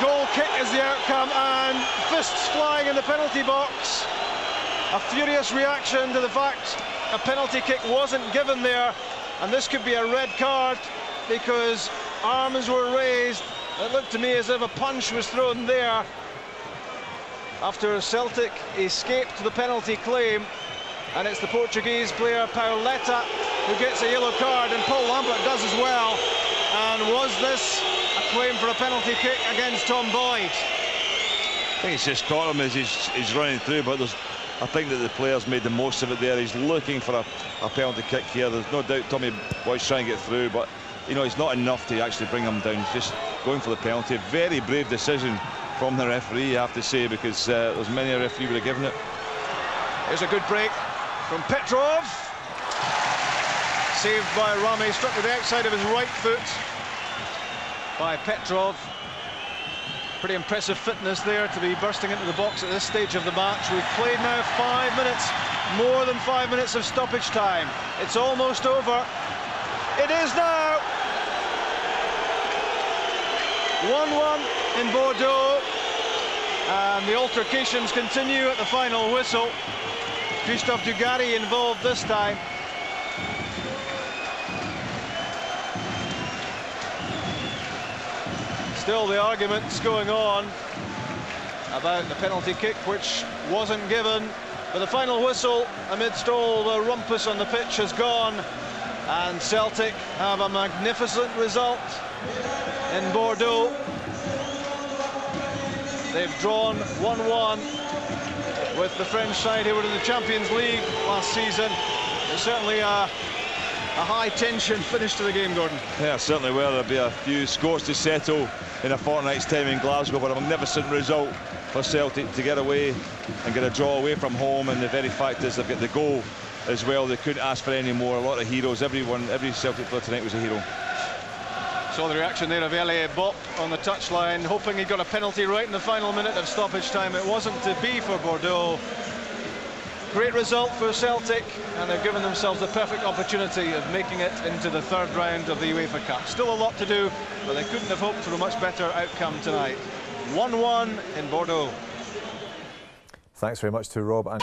Goal kick is the outcome, and fists flying in the penalty box. A furious reaction to the fact a penalty kick wasn't given there, and this could be a red card because arms were raised. It looked to me as if a punch was thrown there after Celtic escaped the penalty claim, and it's the Portuguese player Pauletta who gets a yellow card, and Paul Lambert does as well. And was this a claim for a penalty kick against Tom Boyd? I think he's just caught him as he's running through, but I think that the players made the most of it there. He's looking for a penalty kick here. There's no doubt Tommy Boyd's trying to get through, but you know, it's not enough to actually bring him down. He's just going for the penalty. Very brave decision from the referee, you have to say, because there's many a referee would have given it. Here's a good break from Petrov. Saved by Rame, struck with the outside of his right foot by Petrov. Pretty impressive fitness there to be bursting into the box at this stage of the match. We've played now 5 minutes, more than 5 minutes of stoppage time. It's almost over. It is now. 1-1 in Bordeaux, and the altercations continue at the final whistle. Christophe Dugarry involved this time. Still the arguments going on about the penalty kick, which wasn't given, but the final whistle amidst all the rumpus on the pitch has gone, and Celtic have a magnificent result in Bordeaux. They've drawn 1-1 with the French side who were in the Champions League last season. It's certainly a high tension finish to the game, Gordon. Yeah, certainly will. There'll be a few scores to settle in a fortnight's time in Glasgow, but a magnificent result for Celtic to get away and get a draw away from home. And the very fact is they've got the goal as well. They couldn't ask for any more. A lot of heroes. Every Celtic player tonight was a hero. Saw the reaction there of Elie Bopp on the touchline, hoping he got a penalty right in the final minute of stoppage time. It wasn't to be for Bordeaux. Great result for Celtic, and they've given themselves the perfect opportunity of making it into the third round of the UEFA Cup. Still a lot to do, but they couldn't have hoped for a much better outcome tonight. 1-1 in Bordeaux. Thanks very much to Rob and